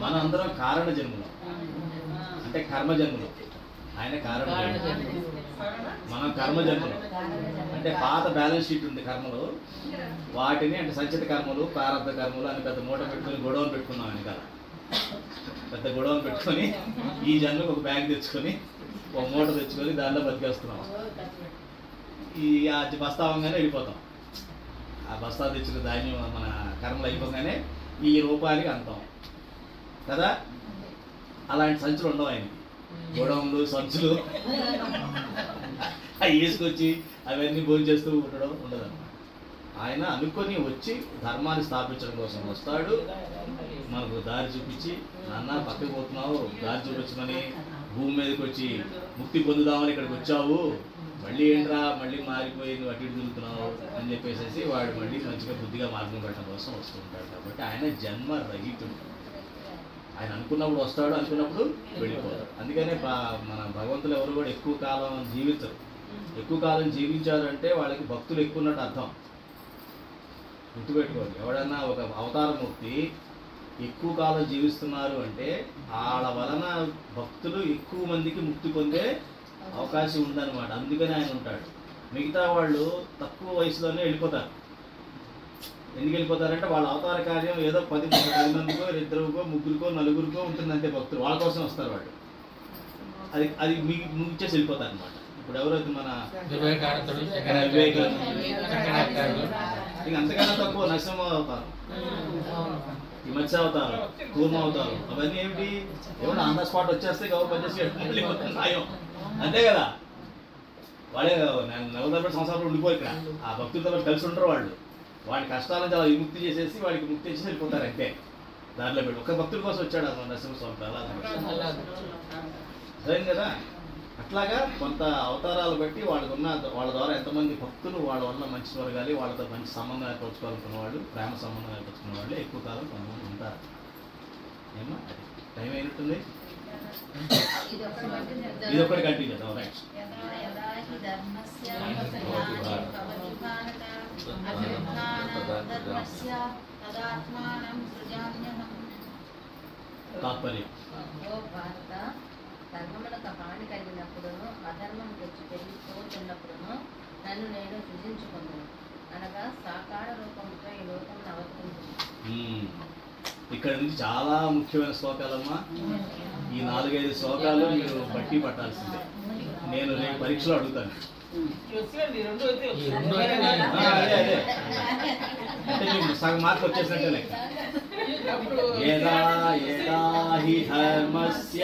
మనం అందరం కారణ జన్ములం, అంటే కర్మ జన్ములం. ఆయన కారణ జన్ములం, మనం కర్మ జన్ములం. అంటే పాత బ్యాలెన్స్ షీట్ ఉంది కర్మలు, వాటిని అంటే సంచిత కర్మలు, ప్రారంభ కర్మలు అని పెద్ద మూట పెట్టుకొని గొడవను పెట్టుకున్నాం వెనకాల. పెద్ద గొడవను పెట్టుకొని ఈ జన్మకు ఒక బ్యాగ్ తెచ్చుకొని ఒక మూట తెచ్చుకొని దానిలో బతికేస్తున్నాం. ఈ బస్తా అవ్వగానే వెళ్ళిపోతాం. ఆ బస్తా తెచ్చిన ధాన్యం మన కర్మలు అయిపోగానే ఈ రూపాయలకి అంతాం కదా. అలాంటి సంచులు ఉండవు ఆయనకి, గొడవలు సంచులు అవి వేసుకొచ్చి అవన్నీ భోజనం చేస్తూ ఉండడం ఉండదు. ఆయన అనుకొని వచ్చి ధర్మాన్ని స్థాపించడం కోసం వస్తాడు, మనకు దారి చూపించి, నాన్న పక్కకు పోతున్నావు, దారి చూపించమని, భూమి మీదకి వచ్చి ముక్తి పొందుదామని ఇక్కడికి వచ్చావు, మళ్ళీ ఏంట్రా మళ్ళీ మారిపోయి నువ్వు అటు ఇటు తిరుగుతున్నావు అని చెప్పేసి వాడు మళ్ళీ మంచిగా బుద్ధిగా మార్గం పెట్టడం కోసం వస్తూ ఉంటాడు. కాబట్టి ఆయన జన్మరహితుడు. ఆయన అనుకున్నప్పుడు వస్తాడు, అనుకున్నప్పుడు వెళ్ళిపోతాడు. అందుకనే మన భగవంతులు ఎవరు కూడా ఎక్కువ కాలం జీవించరు. ఎక్కువ కాలం జీవించారు అంటే వాళ్ళకి భక్తులు ఎక్కువ ఉన్నట్టు అర్థం. గుర్తుపెట్టుకోండి, ఎవడన్నా ఒక అవతారమూర్తి ఎక్కువ కాలం జీవిస్తున్నారు అంటే వాళ్ళ వలన భక్తులు ఎక్కువ మందికి ముక్తి పొందే అవకాశం ఉందన్నమాట. అందుకని ఆయన ఉంటాడు. మిగతా వాళ్ళు తక్కువ వయసులోనే వెళ్ళిపోతారు. ఎందుకు వెళ్ళిపోతారంటే వాళ్ళ అవతార కార్యం ఏదో 10 మందికో, 2కో, 3కో, 4కో ఉంటుందంటే భక్తులు వాళ్ళ కోసం వస్తారు వాళ్ళు. అది ముగిచ్చేసి వెళ్ళిపోతారు అనమాట. ఇప్పుడు ఎవరైతే మన వివేకానందుడు, ఇంక అంతకన్నా తక్కువ నరసింహ అవతారం, ఈ మత్స్య అవతారం, కూర్మ అవతారం, అవన్నీ ఏమిటి? ఏమన్నా ఆన్ ద స్పాట్ వచ్చేస్తే గౌరవ పనిచేసి వెళ్ళిపోతున్నాయో అంతే కదా. వాళ్ళే 40 సంవత్సరాలు ఉండిపోయి ఇక్కడ ఆ భక్తులతో కలిసి ఉండరు. వాడి కష్టాల నుంచి అలా విముక్తి చేసేసి వాడికి ముక్తి చేసి వెళ్ళిపోతారు అంతే. దారిలో పెట్టి ఒక భక్తుడి కోసం వచ్చాడు అన్న నరసింహస్వామి అలా అదేం కదా. అట్లాగా కొంత అవతారాలు బట్టి వాళ్ళ ద్వారా ఎంతమంది భక్తులు వాళ్ళ వల్ల మంచి జరగాలి, వాళ్ళతో మంచి సంబంధం ఏర్పరచుకోవాలనుకున్న వాళ్ళు, ప్రేమ సంబంధం ఏర్పరచుకున్న వాళ్ళు ఎక్కువ కాలం కొంతమంది ఉంటారు. ఏమో అది టైం అయినట్టుంది. ఇది ఒకటి కంటిన్యూ చేద్దాం. రైట్. తాత్పర్యం ధర్మములకు హాని కలిగినప్పుడును అధర్మం తెచ్చి పెరిగిపోతున్నప్పుడును నన్ను నేను సృజించుకున్నాను అనగా సాకార రూపంతో ఈ లోకమును అవతరించింది. ఇక్కడ నుంచి చాలా ముఖ్యమైన శ్లోకాలమ్మా. ఈ 4-5 శ్లోకాలు మీరు బట్టి పట్టాల్సిందే. నేను రేపు పరీక్షలో అడుగుతాను. వచ్చినండి రెండు అయితే ఈ రెండు అయితే అదే అదే అంటే మీకు సగం మార్కులు వచ్చేసినట్టే లెక్క. యదా యదా హి ధర్మస్య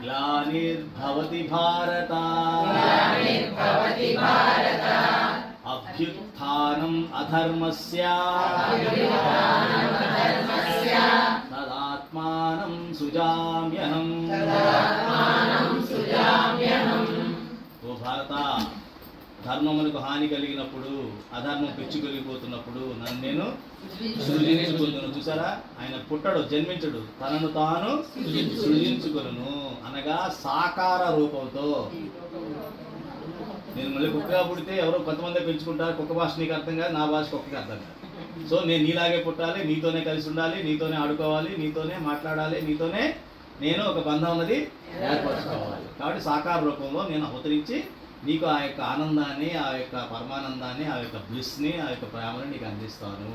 గ్లానిర్భవతి భారత అభ్యుత్థానం అధర్మస్య తదాత్మానం సుజామ్యహం. ఓ భారత, ధర్మమునకు హాని కలిగినప్పుడు, అధర్మం పెచ్చుకొలిగిపోతున్నప్పుడు నన్ను నేను సృజించుకుందును. చూసారా, ఆయన పుట్టడు, జన్మించడు, తనను తాను సృజించుకొను అనగా సాకార రూపంతో. నేను మళ్ళీ కుక్కగా పుడితే ఎవరో కొంతమంది పెంచుకుంటారు, కుక్క భాష నీకు అర్థం కాదు, నా భాష కుక్కకి అర్థం కాదు. సో నేను నీలాగే పుట్టాలి, నీతోనే కలిసి ఉండాలి, నీతోనే ఆడుకోవాలి, నీతోనే మాట్లాడాలి, నీతోనే నేను ఒక బంధం అన్నది ఏర్పరచుకోవాలి. కాబట్టి సాకార రూపంలో నేను అవతరించి నీకు ఆ యొక్క ఆనందాన్ని, ఆ యొక్క పరమానందాన్ని, ఆ యొక్క బ్లిస్ని, ఆ యొక్క ప్రేమని నీకు అందిస్తాను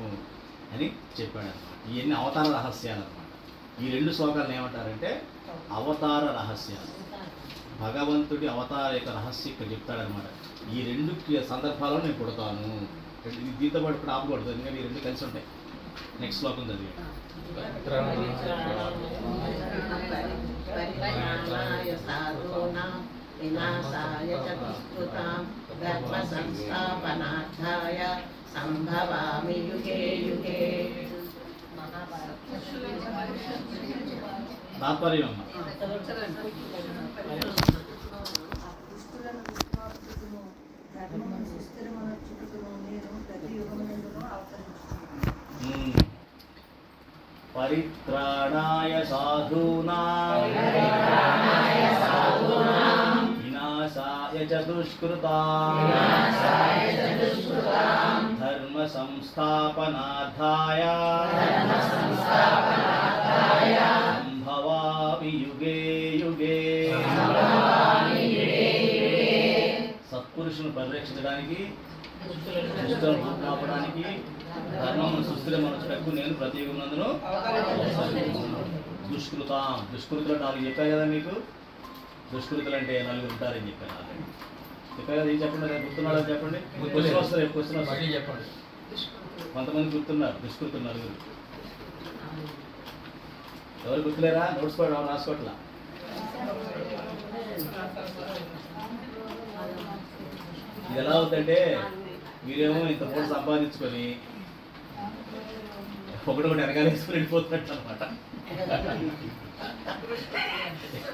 అని చెప్పాడు అనమాట. ఇవన్నీ అవతార రహస్యాలు అనమాట. ఈ రెండు శ్లోకాలను ఏమంటారంటే అవతార రహస్యాలు. భగవంతుడి అవతార యొక్క రహస్యం ఇక్కడ చెప్తాడనమాట. ఈ రెండు సందర్భాల్లో నేను పుడతాను. దీంతో పాటు ఇప్పుడు ఆపకూడదు, ఎందుకంటే ఈ రెండు కలిసి ఉంటాయి. నెక్స్ట్ శ్లోకం చదివి. పరిణామాయ సాధూనాం వినాశాయ చ దుష్కృతాం ధర్మ సంస్థాపనార్థాయ సంభవామి యుగే యుగే. తాత్పర్యం అమ్మ. పరిత్రాణాయ సాధూనాం వినాశాయ చ దుష్కృతాం ధర్మ సంస్థాపనార్థాయ సంభవామి యుగే యుగే. సత్పురుషులను పరిరక్షించడానికి, దుష్టులను రూపుమాపడానికి, ధర్మమును సుస్థిర మనసుకు నేను ప్రతి యుగమునందును దుష్కృతాం. దుష్కృతులు 4 చెప్పాయి కదా మీకు. దుష్కృతులు అంటే 4 ఉంటారని చెప్పాను ఆల్రెడీ. చెప్పాయి కదా, ఏం చెప్పండి, గుర్తున్నాడో చెప్పండి. క్వశ్చన్ వస్తారు, క్వశ్చన్ వస్తారు చెప్పండి. కొంతమంది గుర్తున్నారు దుష్కృతులు 4. ఎవరు గుర్తులేరా? నోట్స్ కూడా రాసుకోవట్లా. ఇది ఎలా అవుతుందంటే మీరేమో ఇంత పూట సంపాదించుకొని ఒకటి వెనకాల వేసుకుని వెళ్ళిపోతున్నట్టు అనమాట.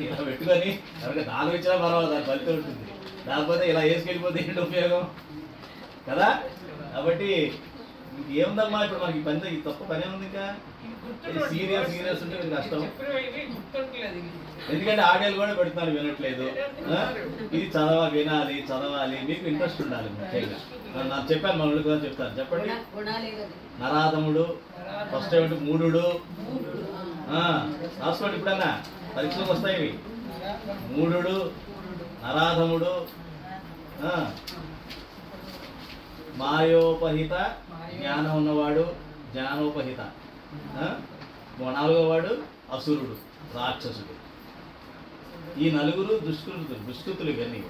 ఇలా పెట్టుకొని ఎవరికి 4 ఇచ్చినా పర్వాలేదు, దాని ఫలితం ఉంటుంది. లేకపోతే ఇలా వేసుకెళ్ళిపోతే ఏంటి ఉపయోగం కదా. కాబట్టి ఏముందమ్మా ఇప్పుడు మనకి పని, తప్ప పనే ఉంది. ఇంకా సీరియస్ ఉంటే మీకు కష్టం. ఎందుకంటే ఆడియోలు కూడా పెడుతున్నారు, వినట్లేదు. ఇది వినాలి, చదవాలి, మీకు ఇంట్రెస్ట్ ఉండాలి ముఖ్యంగా. నాకు చెప్పాను, మన కూడా చెప్తాను. చెప్పండి. నరాధముడు, ఫస్ట్ ఏమిటి? మూఢుడు. రాసుకోండి, ఇప్పుడన్నా పరీక్షలకు వస్తాయి ఇవి. మూఢుడు, నరాధముడు, మాయోపహిత జ్ఞానం ఉన్నవాడు, జ్ఞానోపహిత. 4వ వాడు అసురుడు, రాక్షసుడు. ఈ 4 దుష్కృతులు. ఇవన్నీ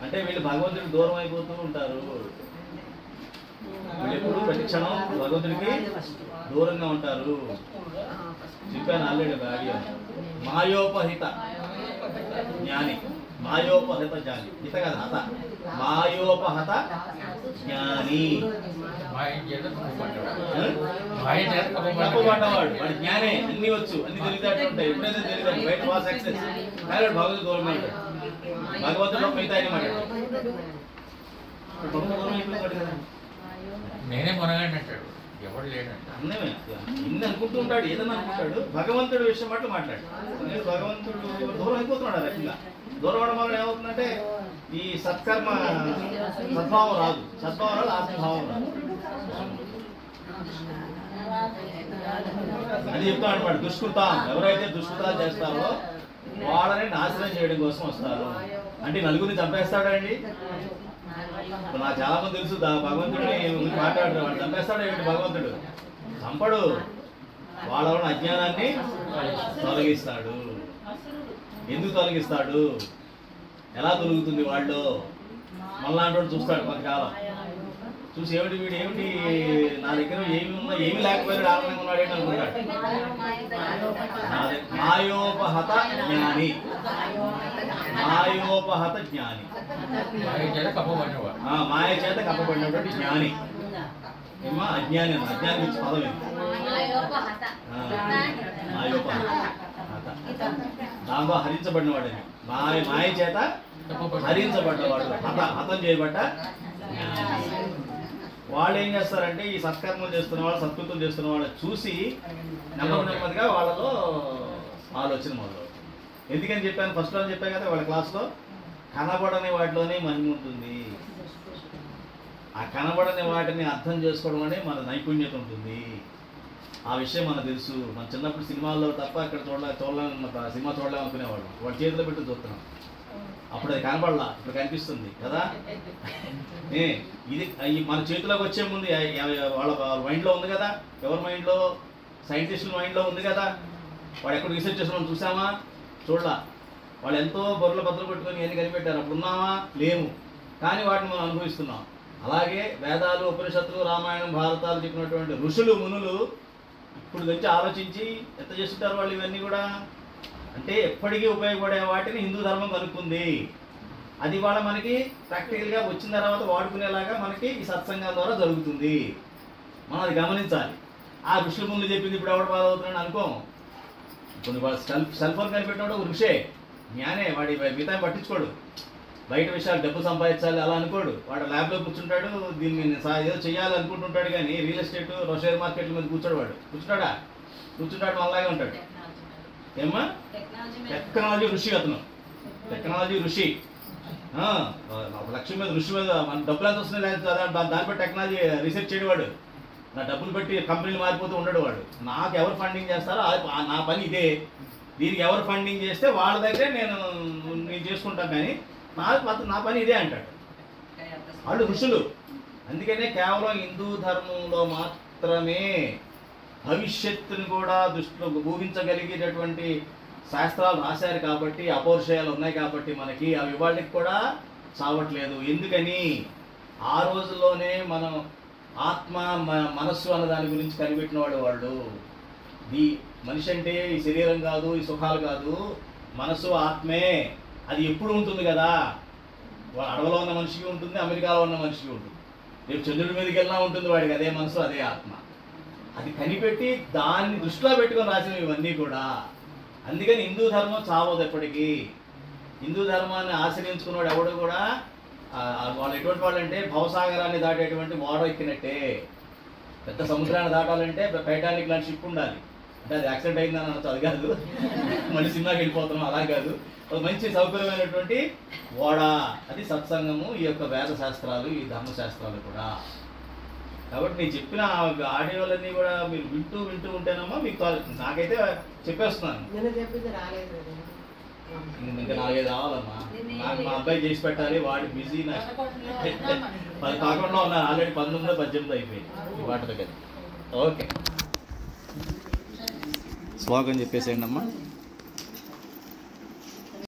అంటే వీళ్ళు భగవంతుడికి దూరం అయిపోతూ ఉంటారు. వీళ్ళు ఎప్పుడు ప్రతి క్షణం భగవంతుడికి దూరంగా ఉంటారు. చెప్పాను ఆల్రెడీ ఆడియో. మాయోపహిత జ్ఞాని, మాయోపహిత జ్ఞాని, హిత కదా హత, మాయోపహత జ్ఞాని. తప్పుపడ్డవాడు, వాడి జ్ఞానే, అన్ని వచ్చు, అన్ని తెలివితేటలు ఉంటాయి. ఎప్పుడైతే తెలియదు బయట వాస్ సక్సెస్ కానీ భగవంతుడు దూరం అవుతాడు. భగవంతుడు మిగతా ఆయన మాట్లాడు. నేనే కొనగానే అంటాడు, ఎవడు లేడంట. అన్నమే ఇన్ని అనుకుంటూ ఉంటాడు, ఏదన్నా అనుకుంటాడు. భగవంతుడి విషయం మాట మాట్లాడు. నేను భగవంతుడు దూరం అయిపోతున్నాడు. ఆ రకంగా దూరం అవడం వల్ల ఏమవుతుందంటే ఈ సత్కర్మ సద్భావం రాదు, సద్భావం రాదు, ఆత్మభావం రాదు. అది చెప్తా అనమాట. దుష్కృతం, ఎవరైతే దుష్కృతాలు చేస్తారో వాళ్ళని నాశనం చేయడం కోసం వస్తారు. అంటే 4 చంపేస్తాడండి. నాకు చాలా మంది తెలుసు, భగవంతుడిని మాట్లాడరు, వాడు చంపేస్తాడు ఏమిటి? భగవంతుడు చంపడు, వాళ్ళ అజ్ఞానాన్ని తొలగిస్తాడు. ఎందుకు తొలగిస్తాడు? ఎలా తొలుగుతుంది వాళ్ళు? మళ్ళాంటి చూస్తాడు కొంతకాలం చూసి ఏమిటి వీడు ఏమిటి నా దగ్గర ఏమి ఉన్నా ఏమి లేకపోయినా ఆనందంగా ఉన్నాడు ఏంటి అనుకుంటాడు. మాయోపహత జ్ఞాని, మాయోపహత జ్ఞాని, మాయ చేత కప్పబడినటువంటి జ్ఞాని. ఏమా అజ్ఞాని అన్న, అజ్ఞాని గురించి పదం ఏంటి? మాయోపహత, దాంతో హరించబడినవాడు. మాయ చేత హరించబడ్డవాడు, హతం చేయబడ్డ వాళ్ళు ఏం చేస్తారంటే ఈ సత్కర్మలు చేస్తున్న వాళ్ళు, సత్కృతులు చేస్తున్న వాళ్ళు చూసి నెమ్మదిగా వాళ్ళలో ఆలోచన మొదలవుతుంది. ఎందుకని చెప్పాను, ఫస్ట్లో చెప్పాను కదా వాళ్ళ క్లాస్లో, కనబడని వాటిలోనే మహిమ ఉంటుంది. ఆ కనబడని వాటిని అర్థం చేసుకోవడం అనే మన నైపుణ్యత ఉంటుంది. ఆ విషయం మనకు తెలుసు. మన చిన్నప్పుడు సినిమాల్లో తప్ప ఇక్కడ సినిమా చూడలేము అనుకునేవాళ్ళం. వాడి చేతిలో పెట్టి చూస్తున్నాం. అప్పుడు అది కనపడలా, ఇప్పుడు కనిపిస్తుంది కదా. ఇది మన చేతిలోకి వచ్చే ముందు వాళ్ళ మైండ్లో ఉంది కదా. ఎవరి మైండ్లో? సైంటిస్టుల మైండ్లో ఉంది కదా. వాడు ఎక్కడ రీసెర్చ్ చేస్తున్నాం చూసామా? చూడలా. వాళ్ళు ఎంతో బొర్రల బద్దలు పెట్టుకొని ఎన్ని కనిపెట్టారు. అప్పుడు ఉన్నామా? లేము. కానీ వాటిని మనం అనుభవిస్తున్నాం. అలాగే వేదాలు, ఉపనిషత్తులు, రామాయణం, భారతాలు చెప్పినటువంటి ఋషులు, మునులు ఇప్పుడు నుంచి ఆలోచించి ఎంత చేస్తుంటారు వాళ్ళు ఇవన్నీ కూడా. అంటే ఎప్పటికీ ఉపయోగపడే వాటిని హిందూ ధర్మం కనుక్కుంది. అది వాళ్ళ మనకి ప్రాక్టికల్గా వచ్చిన తర్వాత వాడుకునేలాగా మనకి ఈ సత్సంగం ద్వారా జరుగుతుంది. మనం అది గమనించాలి. ఆ ఋషుల ముందు చెప్పింది ఇప్పుడు ఎవడు బాధవుతున్నాడు అనుకోము. కొన్ని వాడు సెల్ ఫోన్ కనిపెట్టినప్పుడు ఒక ఋషే, జ్ఞానే. వాడి మిగతా పట్టించుకోడు. బయట విషయాలు డబ్బు సంపాదించాలి అలా అనుకోడు. వాడు ల్యాబ్లో కూర్చుంటాడు, దీన్ని ఏదో చేయాలి అనుకుంటుంటాడు. కానీ రియల్ ఎస్టేట్, షేర్ మార్కెట్ల మీద కూర్చుంటాడా? కూర్చుంటాడు, అలాగే ఉంటాడు. ఏమ్మా? టెక్నాలజీ ఋషి అతను. టెక్నాలజీ ఋషి. లక్ష్యం మీద, ఋషి మీద మన డబ్బులు ఎంత వస్తున్నాయి దానిపై టెక్నాలజీ రీసెర్చ్ చేయవాడు. నా డబ్బులు బట్టి కంపెనీలు మారిపోతూ ఉండడు వాడు. నాకు ఎవరు ఫండింగ్ చేస్తారో నా పని ఇదే, దీనికి ఎవరు ఫండింగ్ చేస్తే వాళ్ళ దగ్గరే నేను చేసుకుంటాను, కానీ నా పని ఇదే అంటాడు. వాళ్ళు ఋషులు. అందుకనే కేవలం హిందూ ధర్మంలో మాత్రమే భవిష్యత్తుని కూడా దృష్టిలో ఊహించగలిగేటటువంటి శాస్త్రాలు రాశారు కాబట్టి, అపౌరుషయాలు ఉన్నాయి కాబట్టి మనకి అవి ఇవాళకి కూడా చావట్లేదు. ఎందుకని? ఆ రోజుల్లోనే మనం ఆత్మ, మనస్సు అన్న దాని గురించి కనిపెట్టిన వాళ్ళు. మనిషి అంటే ఈ శరీరం కాదు, ఈ సుఖాలు కాదు, మనస్సు ఆత్మే. అది ఎప్పుడు ఉంటుంది కదా. అడవిలో ఉన్న మనిషికి ఉంటుంది, అమెరికాలో ఉన్న మనిషికి ఉంటుంది, రేపు చంద్రుడి మీదకి వెళ్ళినా ఉంటుంది వాడికి అదే మనసు, అదే ఆత్మ. అది కనిపెట్టి దాన్ని దృష్టిలో పెట్టుకొని రాసినవి ఇవన్నీ కూడా. అందుకని హిందూ ధర్మం చావదు ఎప్పటికీ. హిందూ ధర్మాన్ని ఆశ్రయించుకున్నవాడు ఎవడు కూడా వాళ్ళు ఎటువంటి వాళ్ళు అంటే భవసాగరాన్ని దాటేటువంటి ఓడ ఎక్కినట్టే. పెద్ద సముద్రాన్ని దాటాలంటే టైటానిక్ లాంటి షిప్ ఉండాలి. అంటే అది యాక్సిడెంట్ అయిందని అనొచ్చు, అది కాదు. మళ్ళీ సినిమాకి వెళ్ళిపోతున్నాం, అలా కాదు. ఒక మంచి సౌకర్యమైనటువంటి ఓడ. అది సత్సంగము, ఈ యొక్క వేద శాస్త్రాలు, ఈ ధర్మశాస్త్రాలు కూడా. కాబట్టి నేను చెప్పిన ఆడియోలన్నీ కూడా మీరు వింటూ ఉంటేనమ్మా మీకు నాకైతే చెప్పేస్తున్నాను. ఇంకా 4-5 రావాలమ్మా. నాకు మా అబ్బాయి చేసి పెట్టాలి, వాడి బిజీ. నాకు 11 ఉన్నారు ఆల్రెడీ, 19-18 అయిపోయింది వాటి దగ్గర. ఓకే, స్లోగన్ చెప్పేసేయండి అమ్మా.